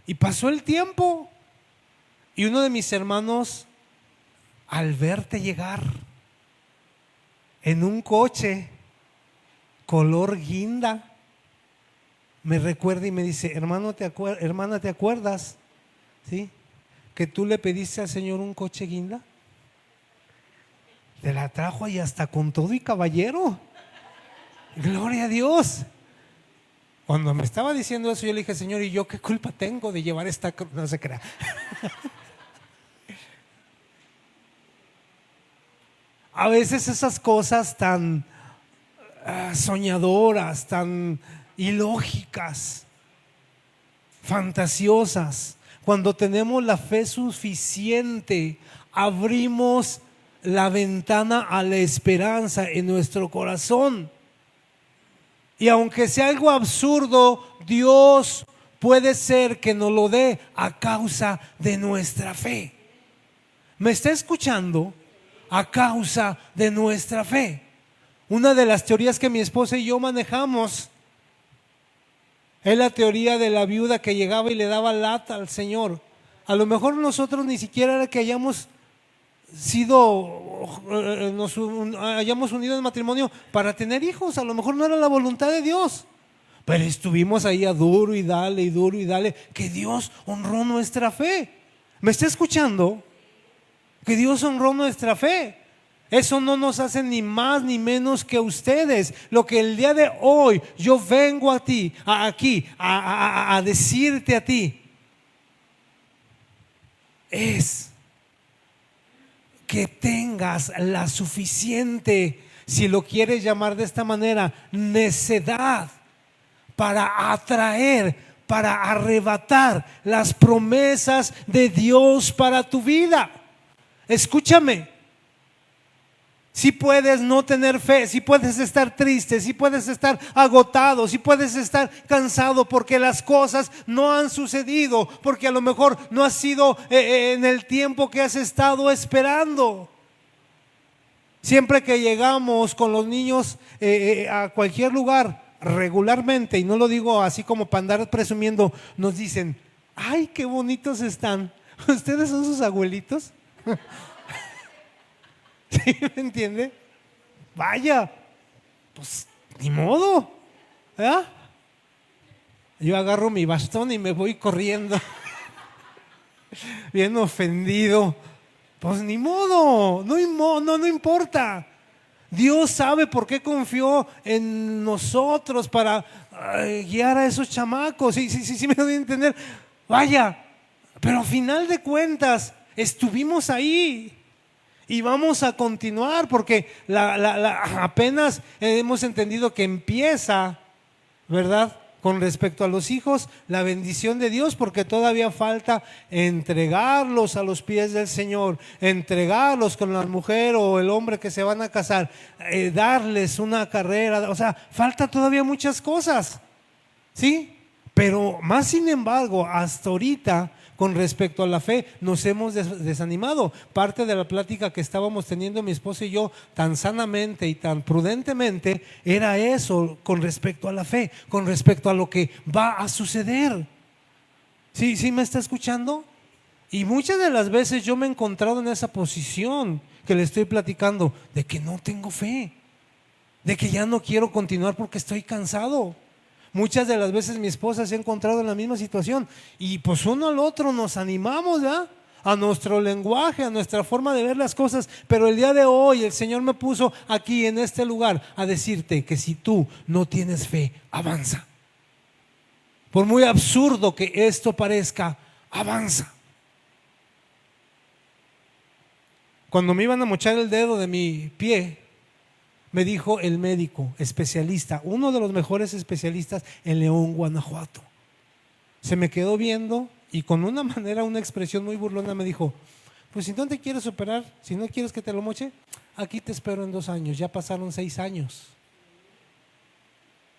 Y pasó el tiempo, y uno de mis hermanos, al verte llegar en un coche color guinda, me recuerda y me dice, hermana, ¿te acuerdas? ¿Sí? Que tú le pediste al Señor un coche guinda. Te la trajo ahí hasta con todo y caballero. Gloria a Dios. Cuando me estaba diciendo eso, yo le dije, Señor, ¿y yo qué culpa tengo de llevar esta cruz? No se crea. A veces esas cosas tan soñadoras, tan ilógicas, fantasiosas, cuando tenemos la fe suficiente, abrimos la ventana a la esperanza en nuestro corazón. Y aunque sea algo absurdo, Dios puede ser que nos lo dé a causa de nuestra fe. ¿Me está escuchando? A causa de nuestra fe. Una de las teorías que mi esposa y yo manejamos es la teoría de la viuda que llegaba y le daba lata al Señor. A lo mejor nosotros ni siquiera era que hayamos hayamos unido en matrimonio para tener hijos. A lo mejor no era la voluntad de Dios, pero estuvimos ahí a duro y dale, que Dios honró nuestra fe. ¿Me está escuchando? Que Dios honró nuestra fe. Eso no nos hace ni más ni menos que ustedes. Lo que el día de hoy yo vengo a ti, aquí, a decirte a ti, es que tengas la suficiente, si lo quieres llamar de esta manera, necedad para atraer, para arrebatar las promesas de Dios para tu vida. Escúchame. Si puedes no tener fe, si puedes estar triste, si puedes estar agotado, si puedes estar cansado porque las cosas no han sucedido, porque a lo mejor no ha sido en el tiempo que has estado esperando. Siempre que llegamos con los niños a cualquier lugar, regularmente, y no lo digo así como para andar presumiendo, nos dicen, ay, qué bonitos están. ¿Ustedes son sus abuelitos? ¿Sí me entiende? Vaya, pues ni modo, ¿verdad? Yo agarro mi bastón y me voy corriendo, bien ofendido. Pues ni modo, no importa. Dios sabe por qué confió en nosotros para guiar a esos chamacos. Sí me doy a entender. Vaya, pero a final de cuentas estuvimos ahí. Y vamos a continuar porque apenas hemos entendido que empieza, ¿verdad?, Con respecto a los hijos, la bendición de Dios, porque todavía falta entregarlos a los pies del Señor, entregarlos con la mujer o el hombre que se van a casar, darles una carrera, o sea, falta todavía muchas cosas, ¿sí? Pero más sin embargo, hasta ahorita, con respecto a la fe, nos hemos desanimado. Parte de la plática que estábamos teniendo mi esposa y yo tan sanamente y tan prudentemente era eso, con respecto a la fe, con respecto a lo que va a suceder. ¿Sí, sí me está escuchando? Y muchas de las veces yo me he encontrado en esa posición que le estoy platicando, de que no tengo fe, de que ya no quiero continuar porque estoy cansado. Muchas de las veces mi esposa se ha encontrado en la misma situación y pues uno al otro nos animamos, ¿verdad? A nuestro lenguaje, a nuestra forma de ver las cosas. Pero el día de hoy el Señor me puso aquí en este lugar a decirte que si tú no tienes fe, avanza. Por muy absurdo que esto parezca, avanza. Cuando me iban a mochar el dedo de mi pie, me dijo el médico especialista, uno de los mejores especialistas en León, Guanajuato. Se me quedó viendo y con una manera, una expresión muy burlona me dijo, pues si no te quieres operar, si no quieres que te lo moche, aquí te espero en 2 años, ya pasaron 6 años.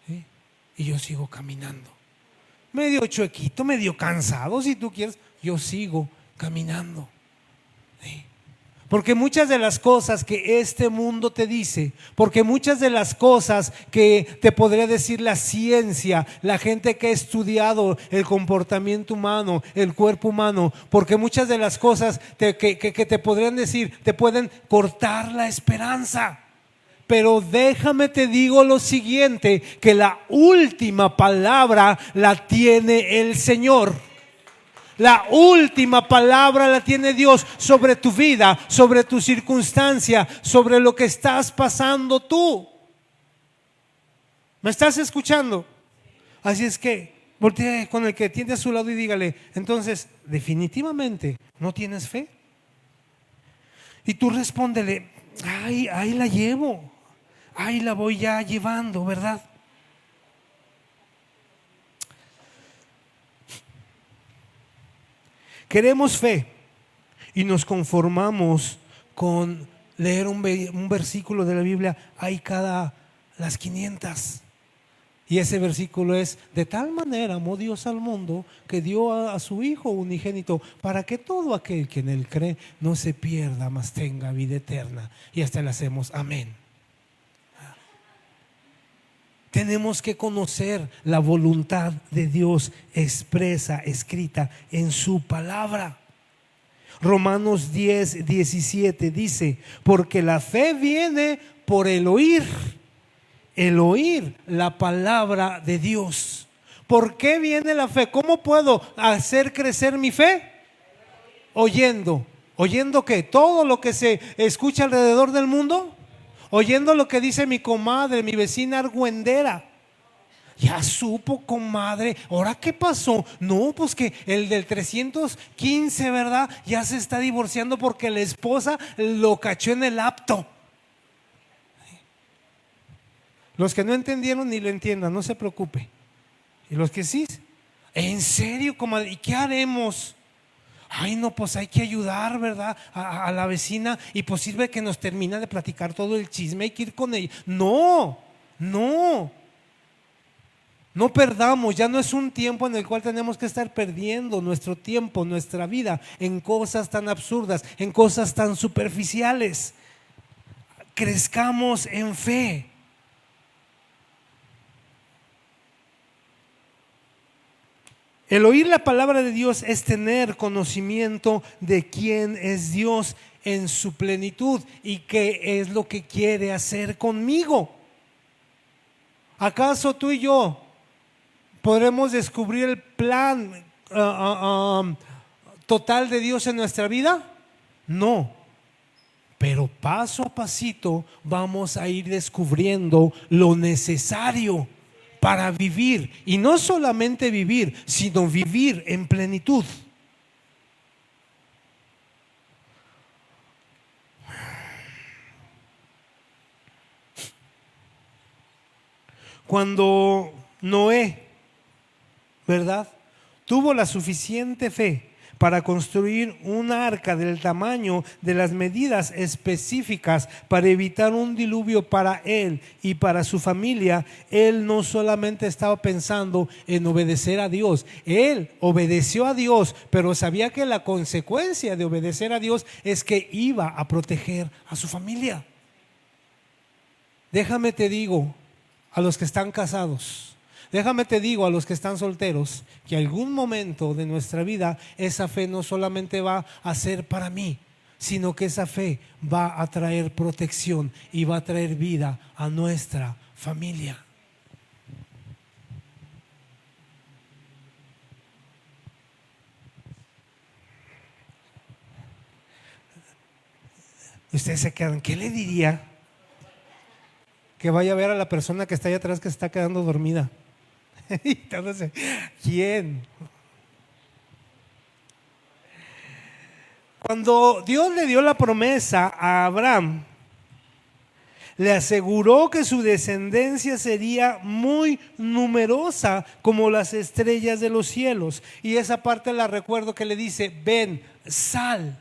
¿Sí? Y yo sigo caminando. Medio chuequito, medio cansado, si tú quieres, yo sigo caminando. ¿Sí? Porque muchas de las cosas que este mundo te dice, porque muchas de las cosas que te podría decir la ciencia, la gente que ha estudiado el comportamiento humano, el cuerpo humano, porque muchas de las cosas que te podrían decir, te pueden cortar la esperanza. Pero déjame te digo lo siguiente, que la última palabra la tiene el Señor. La última palabra la tiene Dios sobre tu vida, sobre tu circunstancia, sobre lo que estás pasando tú. ¿Me estás escuchando? Así es que voltee con el que tiene a su lado y dígale, entonces, definitivamente, ¿no tienes fe? Y tú respóndele, ahí la llevo, ahí la voy ya llevando, ¿verdad? Queremos fe y nos conformamos con leer un versículo de la Biblia ahí cada las 500. Y ese versículo es: de tal manera amó Dios al mundo que dio a su Hijo unigénito para que todo aquel que en él cree no se pierda, mas tenga vida eterna. Y hasta le hacemos amén. Tenemos que conocer la voluntad de Dios expresa, escrita en su palabra. Romanos 10:17 dice: porque la fe viene por el oír la palabra de Dios. ¿Por qué viene la fe? ¿Cómo puedo hacer crecer mi fe? Oyendo. ¿Oyendo qué? Todo lo que se escucha alrededor del mundo. Oyendo lo que dice mi comadre, mi vecina argüendera. Ya supo, comadre, ¿ahora qué pasó? No, pues que el del 315, ¿verdad? Ya se está divorciando porque la esposa lo cachó en el acto. Los que no entendieron ni lo entiendan, no se preocupe. Y los que sí, ¿en serio, comadre? ¿Y qué haremos? Ay, no, pues hay que ayudar, ¿verdad? A la vecina, y pues sirve que nos termina de platicar todo el chisme, hay que ir con ella. No, no. No perdamos, ya no es un tiempo en el cual tenemos que estar perdiendo nuestro tiempo, nuestra vida en cosas tan absurdas, en cosas tan superficiales. Crezcamos en fe. El oír la palabra de Dios es tener conocimiento de quién es Dios en su plenitud y qué es lo que quiere hacer conmigo. ¿Acaso tú y yo podremos descubrir el plan total de Dios en nuestra vida? No, pero paso a pasito vamos a ir descubriendo lo necesario para vivir, y no solamente vivir, sino vivir en plenitud. Cuando Noé ¿verdad? Tuvo la suficiente fe para construir un arca del tamaño de las medidas específicas para evitar un diluvio para él y para su familia. Él no solamente estaba pensando en obedecer a Dios, él obedeció a Dios, pero sabía que la consecuencia de obedecer a Dios es que iba a proteger a su familia. Déjame te digo a los que están casados, déjame te digo a los que están solteros, que algún momento de nuestra vida esa fe no solamente va a ser para mí, sino que esa fe va a traer protección y va a traer vida a nuestra familia. Ustedes se quedan, ¿qué le diría? Que vaya a ver a la persona que está ahí atrás que se está quedando dormida. Entonces, ¿quién? Cuando Dios le dio la promesa a Abraham, le aseguró que su descendencia sería muy numerosa como las estrellas de los cielos. Y esa parte la recuerdo que le dice, ven, sal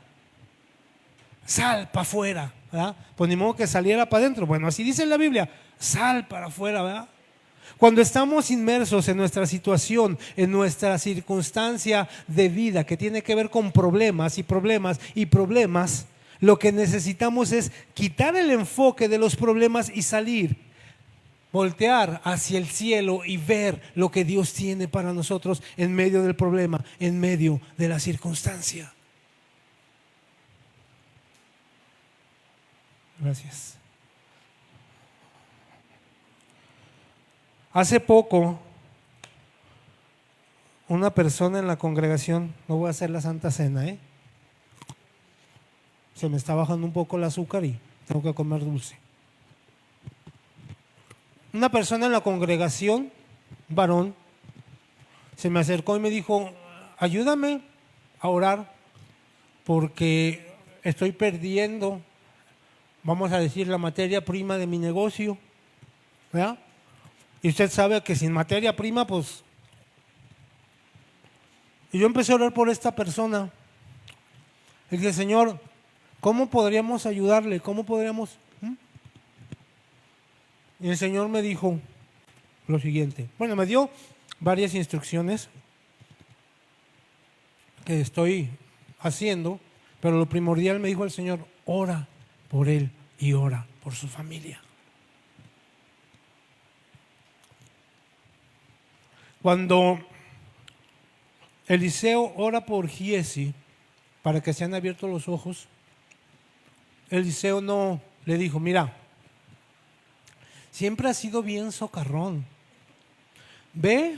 para afuera, ¿verdad? Pues ni modo que saliera para adentro. Bueno, así dice la Biblia, sal para afuera, ¿verdad? Cuando estamos inmersos en nuestra situación, en nuestra circunstancia de vida que tiene que ver con problemas, lo que necesitamos es quitar el enfoque de los problemas y salir, voltear hacia el cielo y ver lo que Dios tiene para nosotros en medio del problema, en medio de la circunstancia. Gracias. Hace poco, una persona en la congregación, no voy a hacer la Santa Cena, se me está bajando un poco el azúcar y tengo que comer dulce. Una persona en la congregación, un varón, se me acercó y me dijo, ayúdame a orar porque estoy perdiendo, vamos a decir, la materia prima de mi negocio, ¿verdad? Y usted sabe que sin materia prima, pues... Y yo empecé a orar por esta persona. Y dije, Señor, ¿cómo podríamos ayudarle? ¿Cómo podríamos...? Y el Señor me dijo lo siguiente. Bueno, me dio varias instrucciones que estoy haciendo, pero lo primordial me dijo el Señor, ora por él y ora por su familia. Cuando Eliseo ora por Giesi para que sean abiertos los ojos, Eliseo no le dijo, mira, siempre has sido bien socarrón, ve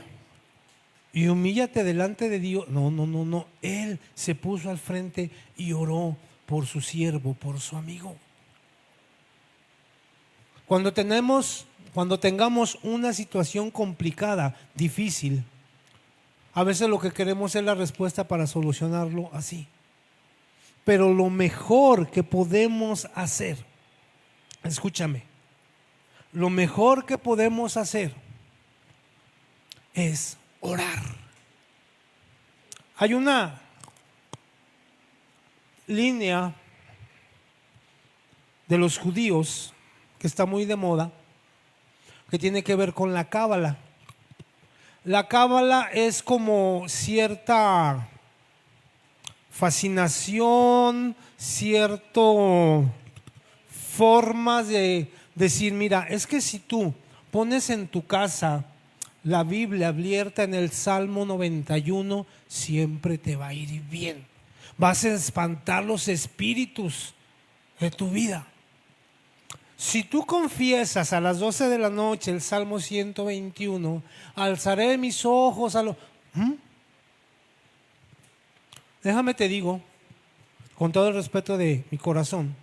y humíllate delante de Dios. No, él se puso al frente y oró por su siervo, por su amigo. Cuando tengamos una situación complicada, difícil, a veces lo que queremos es la respuesta para solucionarlo así. Pero lo mejor que podemos hacer, escúchame, lo mejor que podemos hacer es orar. Hay una línea de los judíos que está muy de moda, que tiene que ver con la cábala. La cábala es como cierta fascinación, cierto formas de decir, mira, es que si tú pones en tu casa la Biblia abierta en el Salmo 91, siempre te va a ir bien. Vas a espantar los espíritus de tu vida. Si tú confiesas a las 12 de la noche el Salmo 121, alzaré mis ojos a lo... Déjame te digo, con todo el respeto de mi corazón,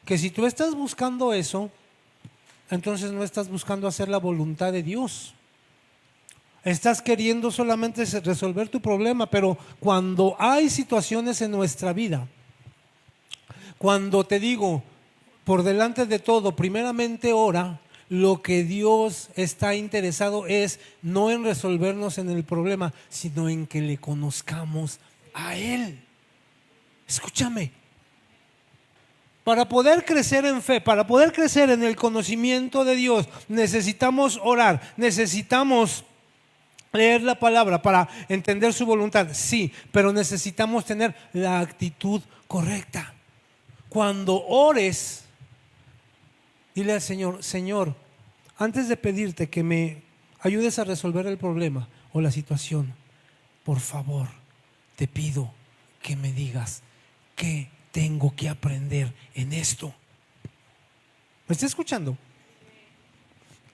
que si tú estás buscando eso, entonces no estás buscando hacer la voluntad de Dios. Estás queriendo solamente resolver tu problema, pero cuando hay situaciones en nuestra vida, cuando te digo, por delante de todo, primeramente ora, Lo que Dios está interesado es no en resolvernos en el problema, sino en que le conozcamos a Él. Escúchame. Para poder crecer en fe, para poder crecer en el conocimiento de Dios, necesitamos orar, necesitamos leer la palabra para entender su voluntad, sí, pero necesitamos tener la actitud correcta. Cuando ores, dile al Señor: Señor, antes de pedirte que me ayudes a resolver el problema o la situación, por favor, te pido que me digas qué tengo que aprender en esto. ¿Me está escuchando?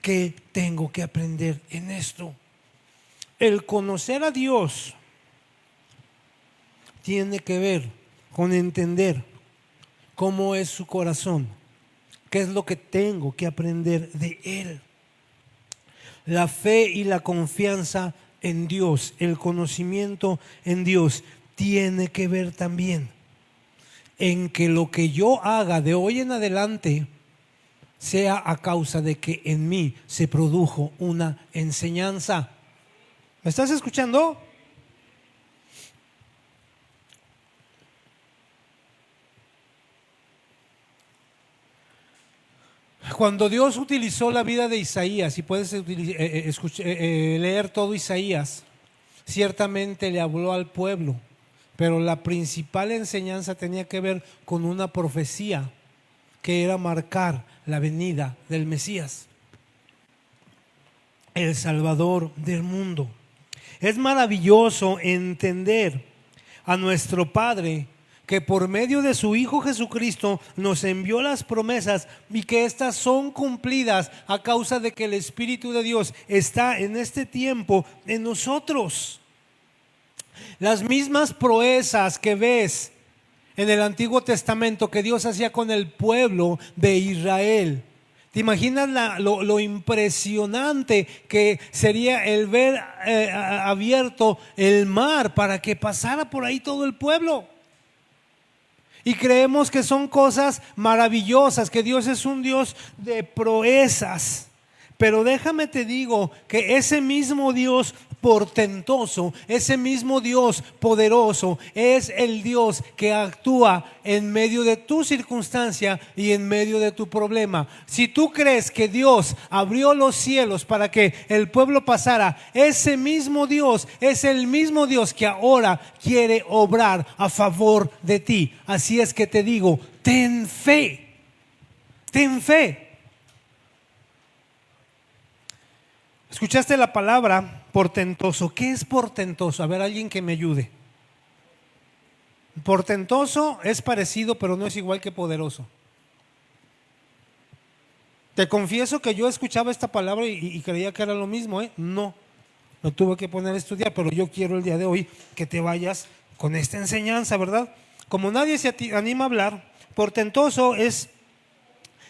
¿Qué tengo que aprender en esto? El conocer a Dios tiene que ver con entender cómo es su corazón, qué es lo que tengo que aprender de Él. La fe y la confianza en Dios, el conocimiento en Dios, tiene que ver también en que lo que yo haga de hoy en adelante sea a causa de que en mí se produjo una enseñanza. ¿Me estás escuchando? Cuando Dios utilizó la vida de Isaías, y puedes leer todo Isaías, ciertamente le habló al pueblo, pero la principal enseñanza tenía que ver con una profecía que era marcar la venida del Mesías, el Salvador del mundo. Es maravilloso entender a nuestro Padre, que por medio de su Hijo Jesucristo nos envió las promesas y que estas son cumplidas a causa de que el Espíritu de Dios está en este tiempo en nosotros. Las mismas proezas que ves en el Antiguo Testamento que Dios hacía con el pueblo de Israel. ¿Te imaginas lo impresionante que sería el ver abierto el mar para que pasara por ahí todo el pueblo? Y creemos que son cosas maravillosas, que Dios es un Dios de proezas. Pero déjame te digo que ese mismo Dios portentoso, ese mismo Dios poderoso, es el Dios que actúa en medio de tu circunstancia y en medio de tu problema. Si tú crees que Dios abrió los cielos para que el pueblo pasara, ese mismo Dios es el mismo Dios que ahora quiere obrar a favor de ti. Así es que te digo, ten fe, ten fe. ¿Escuchaste la palabra portentoso? ¿Qué es portentoso? A ver, alguien que me ayude. Portentoso es parecido, pero no es igual que poderoso. Te confieso que yo escuchaba esta palabra y creía que era lo mismo, ¿eh? No, lo tuve que poner a estudiar, pero yo quiero el día de hoy que te vayas con esta enseñanza, ¿verdad? Como nadie se anima a hablar, portentoso es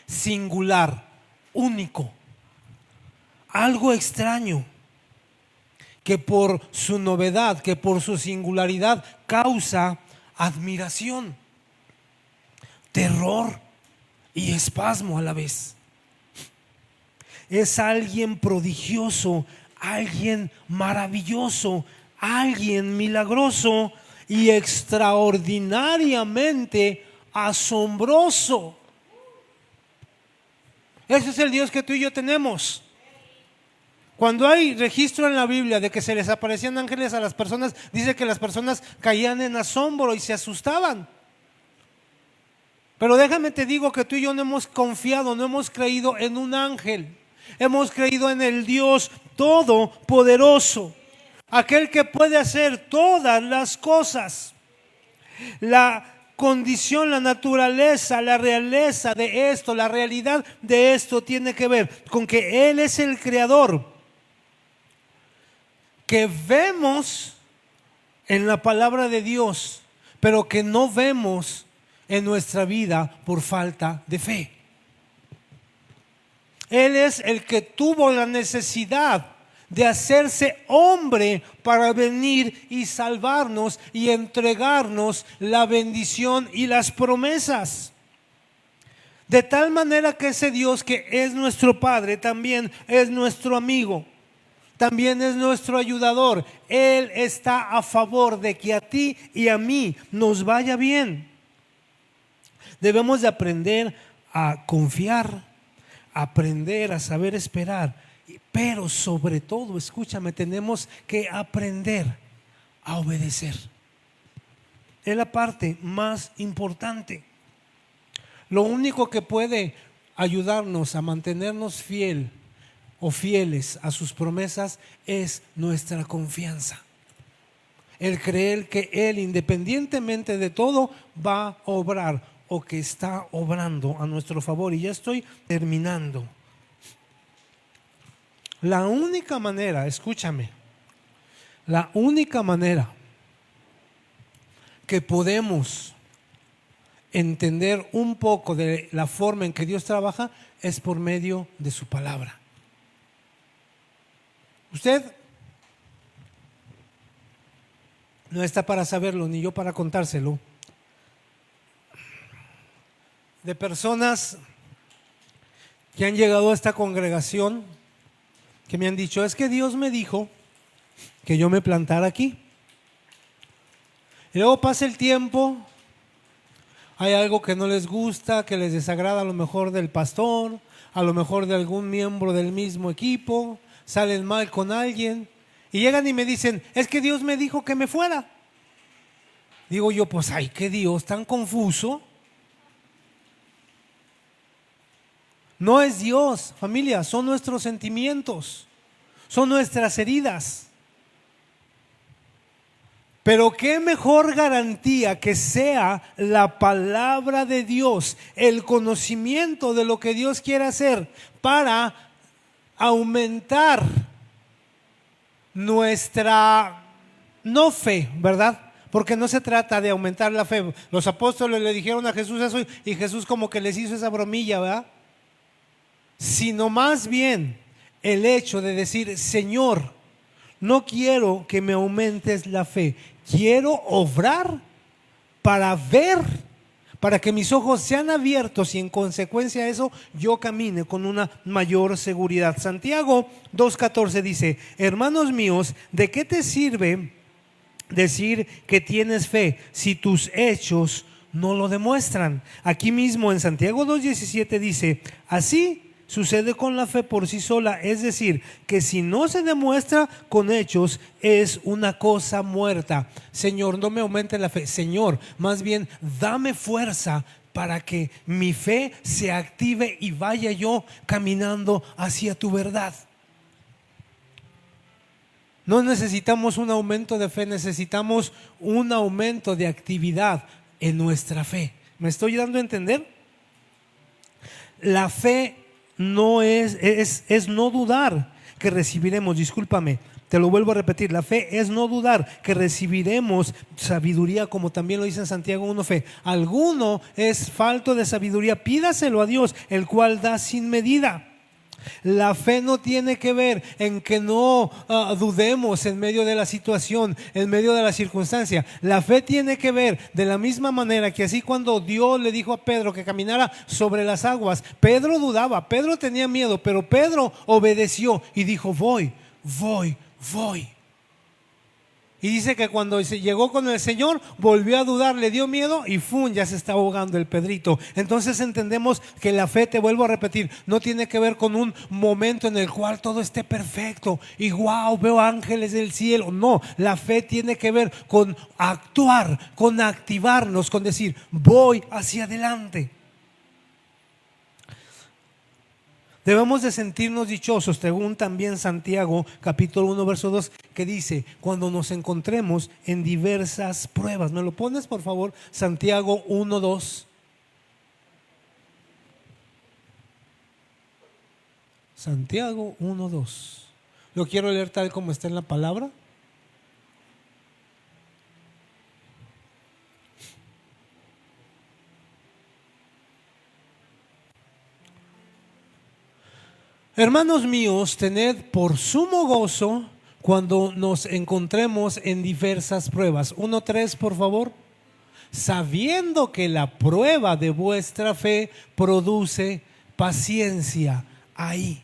singular, único. Algo extraño, que por su novedad, que por su singularidad causa admiración, terror y espasmo a la vez. Es alguien prodigioso, alguien maravilloso, alguien milagroso y extraordinariamente asombroso. Ese es el Dios que tú y yo tenemos. Cuando hay registro en la Biblia de que se les aparecían ángeles a las personas, dice que las personas caían en asombro y se asustaban. Pero déjame te digo que tú y yo no hemos confiado, no hemos creído en un ángel. Hemos creído en el Dios todopoderoso, aquel que puede hacer todas las cosas. La condición, la naturaleza, la realeza de esto, la realidad de esto tiene que ver con que Él es el creador, que vemos en la palabra de Dios, pero que no vemos en nuestra vida por falta de fe. Él es el que tuvo la necesidad de hacerse hombre para venir y salvarnos y entregarnos la bendición y las promesas. De tal manera que ese Dios que es nuestro Padre también es nuestro amigo, también es nuestro ayudador. Él está a favor de que a ti y a mí nos vaya bien. Debemos de aprender a confiar, aprender a saber esperar, pero sobre todo, escúchame, tenemos que aprender a obedecer. Es la parte más importante. Lo único que puede ayudarnos a mantenernos fiel o fieles a sus promesas es nuestra confianza. El creer que Él, independientemente de todo, va a obrar o que está obrando a nuestro favor. Y ya estoy terminando. La única manera, escúchame, la única manera que podemos entender un poco de la forma en que Dios trabaja es por medio de su palabra. Usted no está para saberlo, ni yo para contárselo. De personas que han llegado a esta congregación, que me han dicho, es que Dios me dijo que yo me plantara aquí. Y luego pasa el tiempo, hay algo que no les gusta, que les desagrada a lo mejor del pastor, a lo mejor de algún miembro del mismo equipo, salen mal con alguien y llegan y me dicen, es que Dios me dijo que me fuera. Digo yo, pues ay, qué Dios tan confuso. No es Dios, familia, son nuestros sentimientos, son nuestras heridas. Pero qué mejor garantía que sea la palabra de Dios, el conocimiento de lo que Dios quiere hacer para aumentar nuestra no fe, ¿verdad? Porque no se trata de aumentar la fe. Los apóstoles le dijeron a Jesús eso y Jesús como que les hizo esa bromilla, ¿verdad? Sino más bien el hecho de decir, Señor, no quiero que me aumentes la fe, quiero obrar para ver, para que mis ojos sean abiertos y en consecuencia de eso yo camine con una mayor seguridad. Santiago 2:14 dice, hermanos míos, ¿de qué te sirve decir que tienes fe si tus hechos no lo demuestran? Aquí mismo en Santiago 2:17 dice, así sucede con la fe por sí sola, es decir, que si no se demuestra con hechos es una cosa muerta. Señor, no me aumente la fe. Señor, más bien dame fuerza para que mi fe se active y vaya yo caminando hacia tu verdad. No necesitamos un aumento de fe, necesitamos un aumento de actividad en nuestra fe. ¿Me estoy dando a entender? La fe no es no dudar que recibiremos, discúlpame, te lo vuelvo a repetir, la fe es no dudar que recibiremos sabiduría, como también lo dice en Santiago 1:fe. Alguno es falto de sabiduría, pídaselo a Dios, el cual da sin medida. La fe no tiene que ver en que no dudemos en medio de la situación, en medio de la circunstancia. La fe tiene que ver de la misma manera que así cuando Dios le dijo a Pedro que caminara sobre las aguas, Pedro dudaba, Pedro tenía miedo, pero Pedro obedeció y dijo, voy. Y dice que cuando llegó con el Señor, volvió a dudar, le dio miedo y ¡fum! Ya se está ahogando el Pedrito. Entonces entendemos que la fe, te vuelvo a repetir, no tiene que ver con un momento en el cual todo esté perfecto y wow, veo ángeles del cielo. No, la fe tiene que ver con actuar, con activarnos, con decir, voy hacia adelante. Debemos de sentirnos dichosos, según también Santiago capítulo 1 verso 2, que dice, cuando nos encontremos en diversas pruebas. ¿Me lo pones por favor? Santiago 1:2. Santiago 1:2. Lo quiero leer tal como está en la palabra. Hermanos míos, tened por sumo gozo cuando nos encontremos en diversas pruebas. 1:3, por favor. sabiendo que la prueba de vuestra fe produce paciencia. Ahí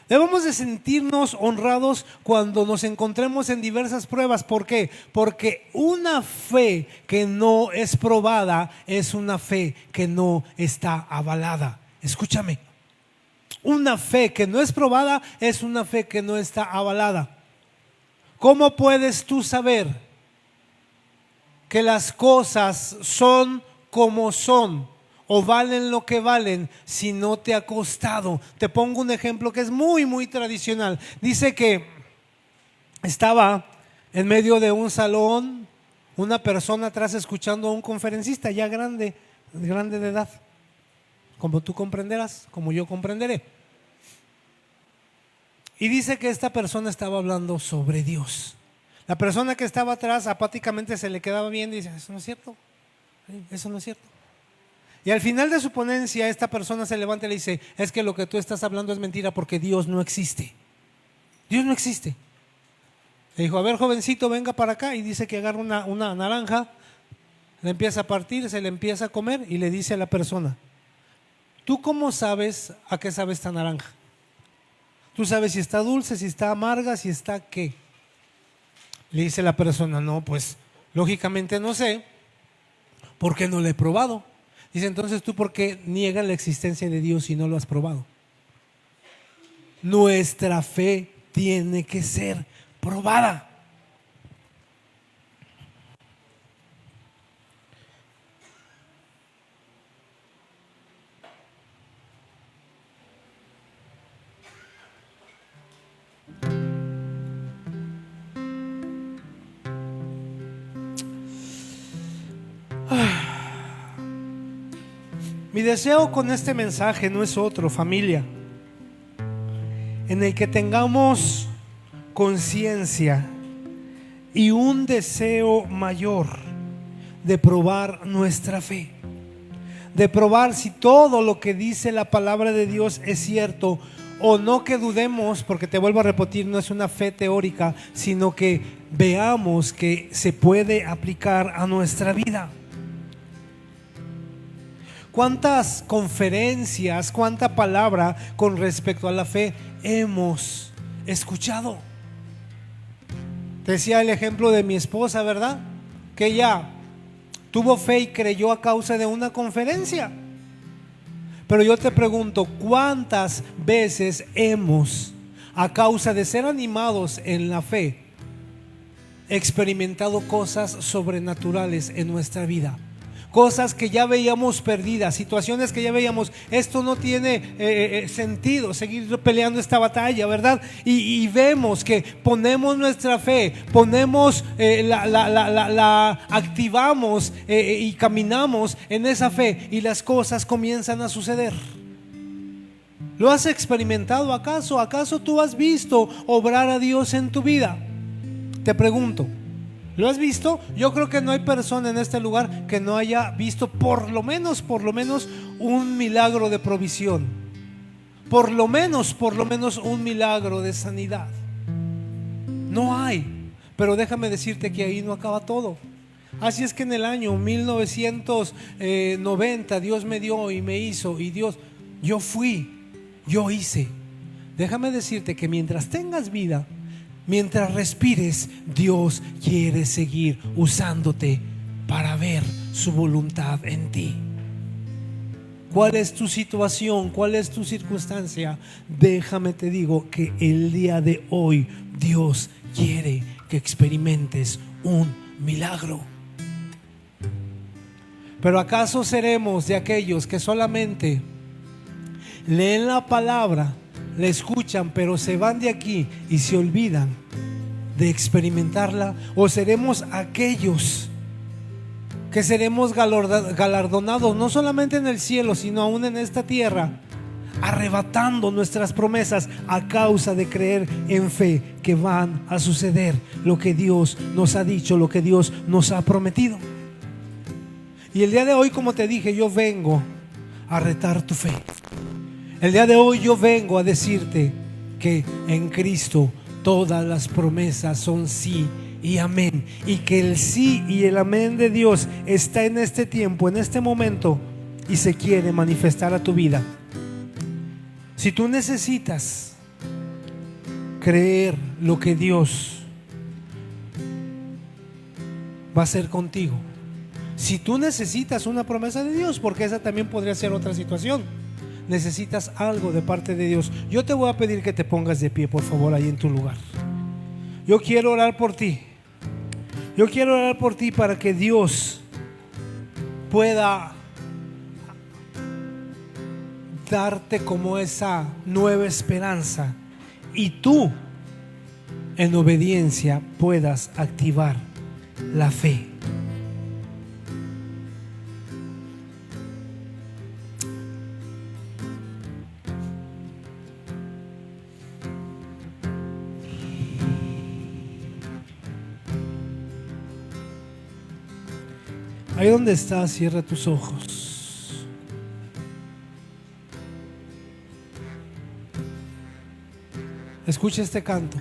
debemos de sentirnos honrados cuando nos encontremos en diversas pruebas. ¿Por qué? Porque una fe que no es probada es una fe que no está avalada. Escúchame, una fe que no es probada es una fe que no está avalada. ¿Cómo puedes tú saber que las cosas son como son o valen lo que valen si no te ha costado? Te pongo un ejemplo que es muy, muy tradicional. Dice que estaba en medio de un salón una persona atrás escuchando a un conferencista ya grande de edad, como tú comprenderás, como yo comprenderé. Y dice que esta persona estaba hablando sobre Dios. La persona que estaba atrás apáticamente se le quedaba viendo y dice: eso no es cierto, eso no es cierto. Y al final de su ponencia esta persona se levanta y le dice: es que lo que tú estás hablando es mentira, porque Dios no existe. Dios no existe. Le dijo: a ver, jovencito, venga para acá. Y dice que agarra una naranja, le empieza a partir, se le empieza a comer y le dice a la persona: ¿tú cómo sabes a qué sabe esta naranja? Tú sabes si está dulce, si está amarga, si está qué. Le dice la persona: no, pues lógicamente no sé, porque no lo he probado. Dice: entonces tú, ¿por qué niegas la existencia de Dios si no lo has probado? Nuestra fe tiene que ser probada. Mi deseo con este mensaje no es otro, familia, en el que tengamos conciencia y un deseo mayor de probar nuestra fe, de probar si todo lo que dice la palabra de Dios es cierto, o no que dudemos, porque te vuelvo a repetir, no es una fe teórica, sino que veamos que se puede aplicar a nuestra vida. ¿Cuántas conferencias, cuánta palabra con respecto a la fe hemos escuchado? Te decía el ejemplo de mi esposa, ¿verdad? Que ella tuvo fe y creyó a causa de una conferencia. Pero yo te pregunto, ¿cuántas veces hemos, a causa de ser animados en la fe, experimentado cosas sobrenaturales en nuestra vida? Cosas que ya veíamos perdidas, situaciones que ya veíamos, esto no tiene sentido seguir peleando esta batalla, ¿verdad? Y vemos que ponemos nuestra fe, ponemos, la activamos y caminamos en esa fe y las cosas comienzan a suceder. ¿Lo has experimentado acaso? ¿Acaso tú has visto obrar a Dios en tu vida? Te pregunto, ¿lo has visto? Yo creo que no hay persona en este lugar que no haya visto por lo menos un milagro de provisión, por lo menos un milagro de sanidad. No hay, pero déjame decirte que ahí no acaba todo. Así es que en el año 1990 Dios me dio y me hizo, y yo fui, yo hice. Déjame decirte que mientras tengas vida, mientras respires, Dios quiere seguir usándote para ver su voluntad en ti. ¿Cuál es tu situación? ¿Cuál es tu circunstancia? Déjame te digo que el día de hoy Dios quiere que experimentes un milagro. Pero ¿acaso seremos de aquellos que solamente leen la palabra, la escuchan, pero se van de aquí y se olvidan de experimentarla? ¿O seremos aquellos que seremos galardonados no solamente en el cielo, sino aún en esta tierra, arrebatando nuestras promesas a causa de creer en fe que van a suceder lo que Dios nos ha dicho, lo que Dios nos ha prometido? Y el día de hoy, como te dije, yo vengo a retar tu fe. El día de hoy yo vengo a decirte que en Cristo todas las promesas son sí y amén. Y que el sí y el amén de Dios está en este tiempo, en este momento, y se quiere manifestar a tu vida. Si tú necesitas creer lo que Dios va a hacer contigo, si tú necesitas una promesa de Dios, porque esa también podría ser otra situación, necesitas algo de parte de Dios, yo te voy a pedir que te pongas de pie, por favor, ahí en tu lugar. Yo quiero orar por ti. Yo quiero orar por ti para que Dios pueda darte como esa nueva esperanza y tú en obediencia puedas activar la fe. Ahí donde estás, cierra tus ojos. Escucha este canto.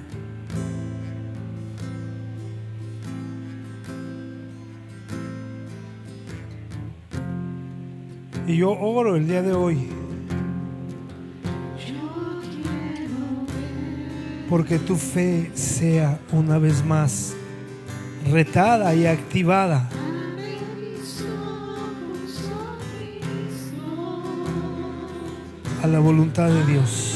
Y yo oro el día de hoy porque tu fe sea una vez más retada y activada a la voluntad de Dios.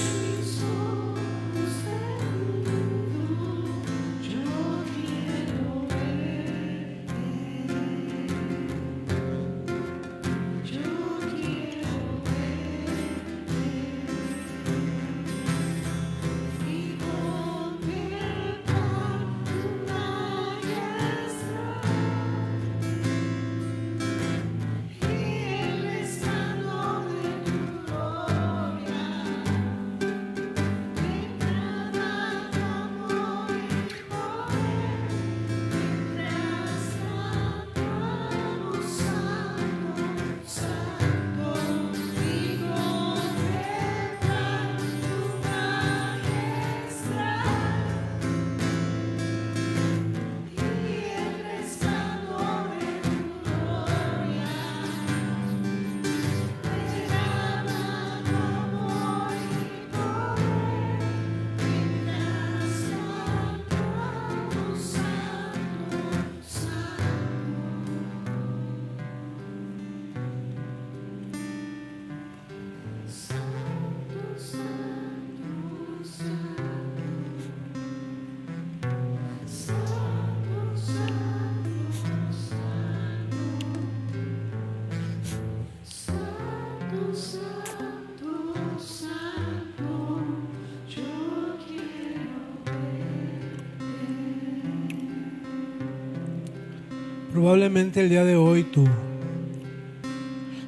Probablemente el día de hoy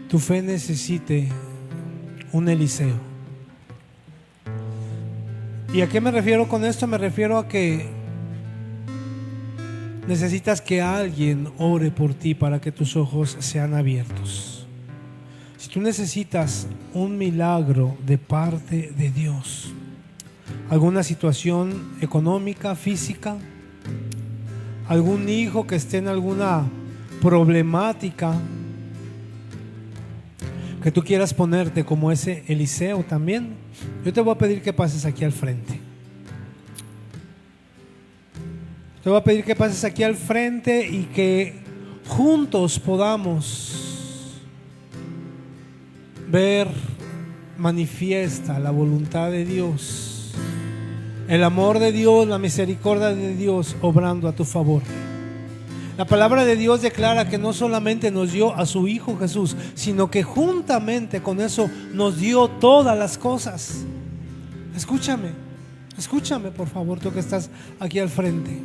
tu fe necesite un Eliseo. ¿Y a qué me refiero con esto? Me refiero a que necesitas que alguien ore por ti para que tus ojos sean abiertos. Si tú necesitas un milagro de parte de Dios, alguna situación económica, física, algún hijo que esté en alguna problemática, que tú quieras ponerte como ese Eliseo también, yo te voy a pedir que pases aquí al frente. Te voy a pedir que pases aquí al frente y que juntos podamos ver manifiesta la voluntad de Dios, el amor de Dios, la misericordia de Dios obrando a tu favor. La palabra de Dios declara que no solamente nos dio a su Hijo Jesús, sino que juntamente con eso nos dio todas las cosas. Escúchame por favor, tú que estás aquí al frente.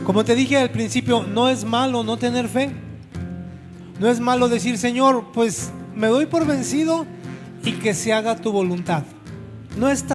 Como te dije al principio, no es malo no tener fe. No es malo decir, Señor, pues me doy por vencido y que se haga tu voluntad. No está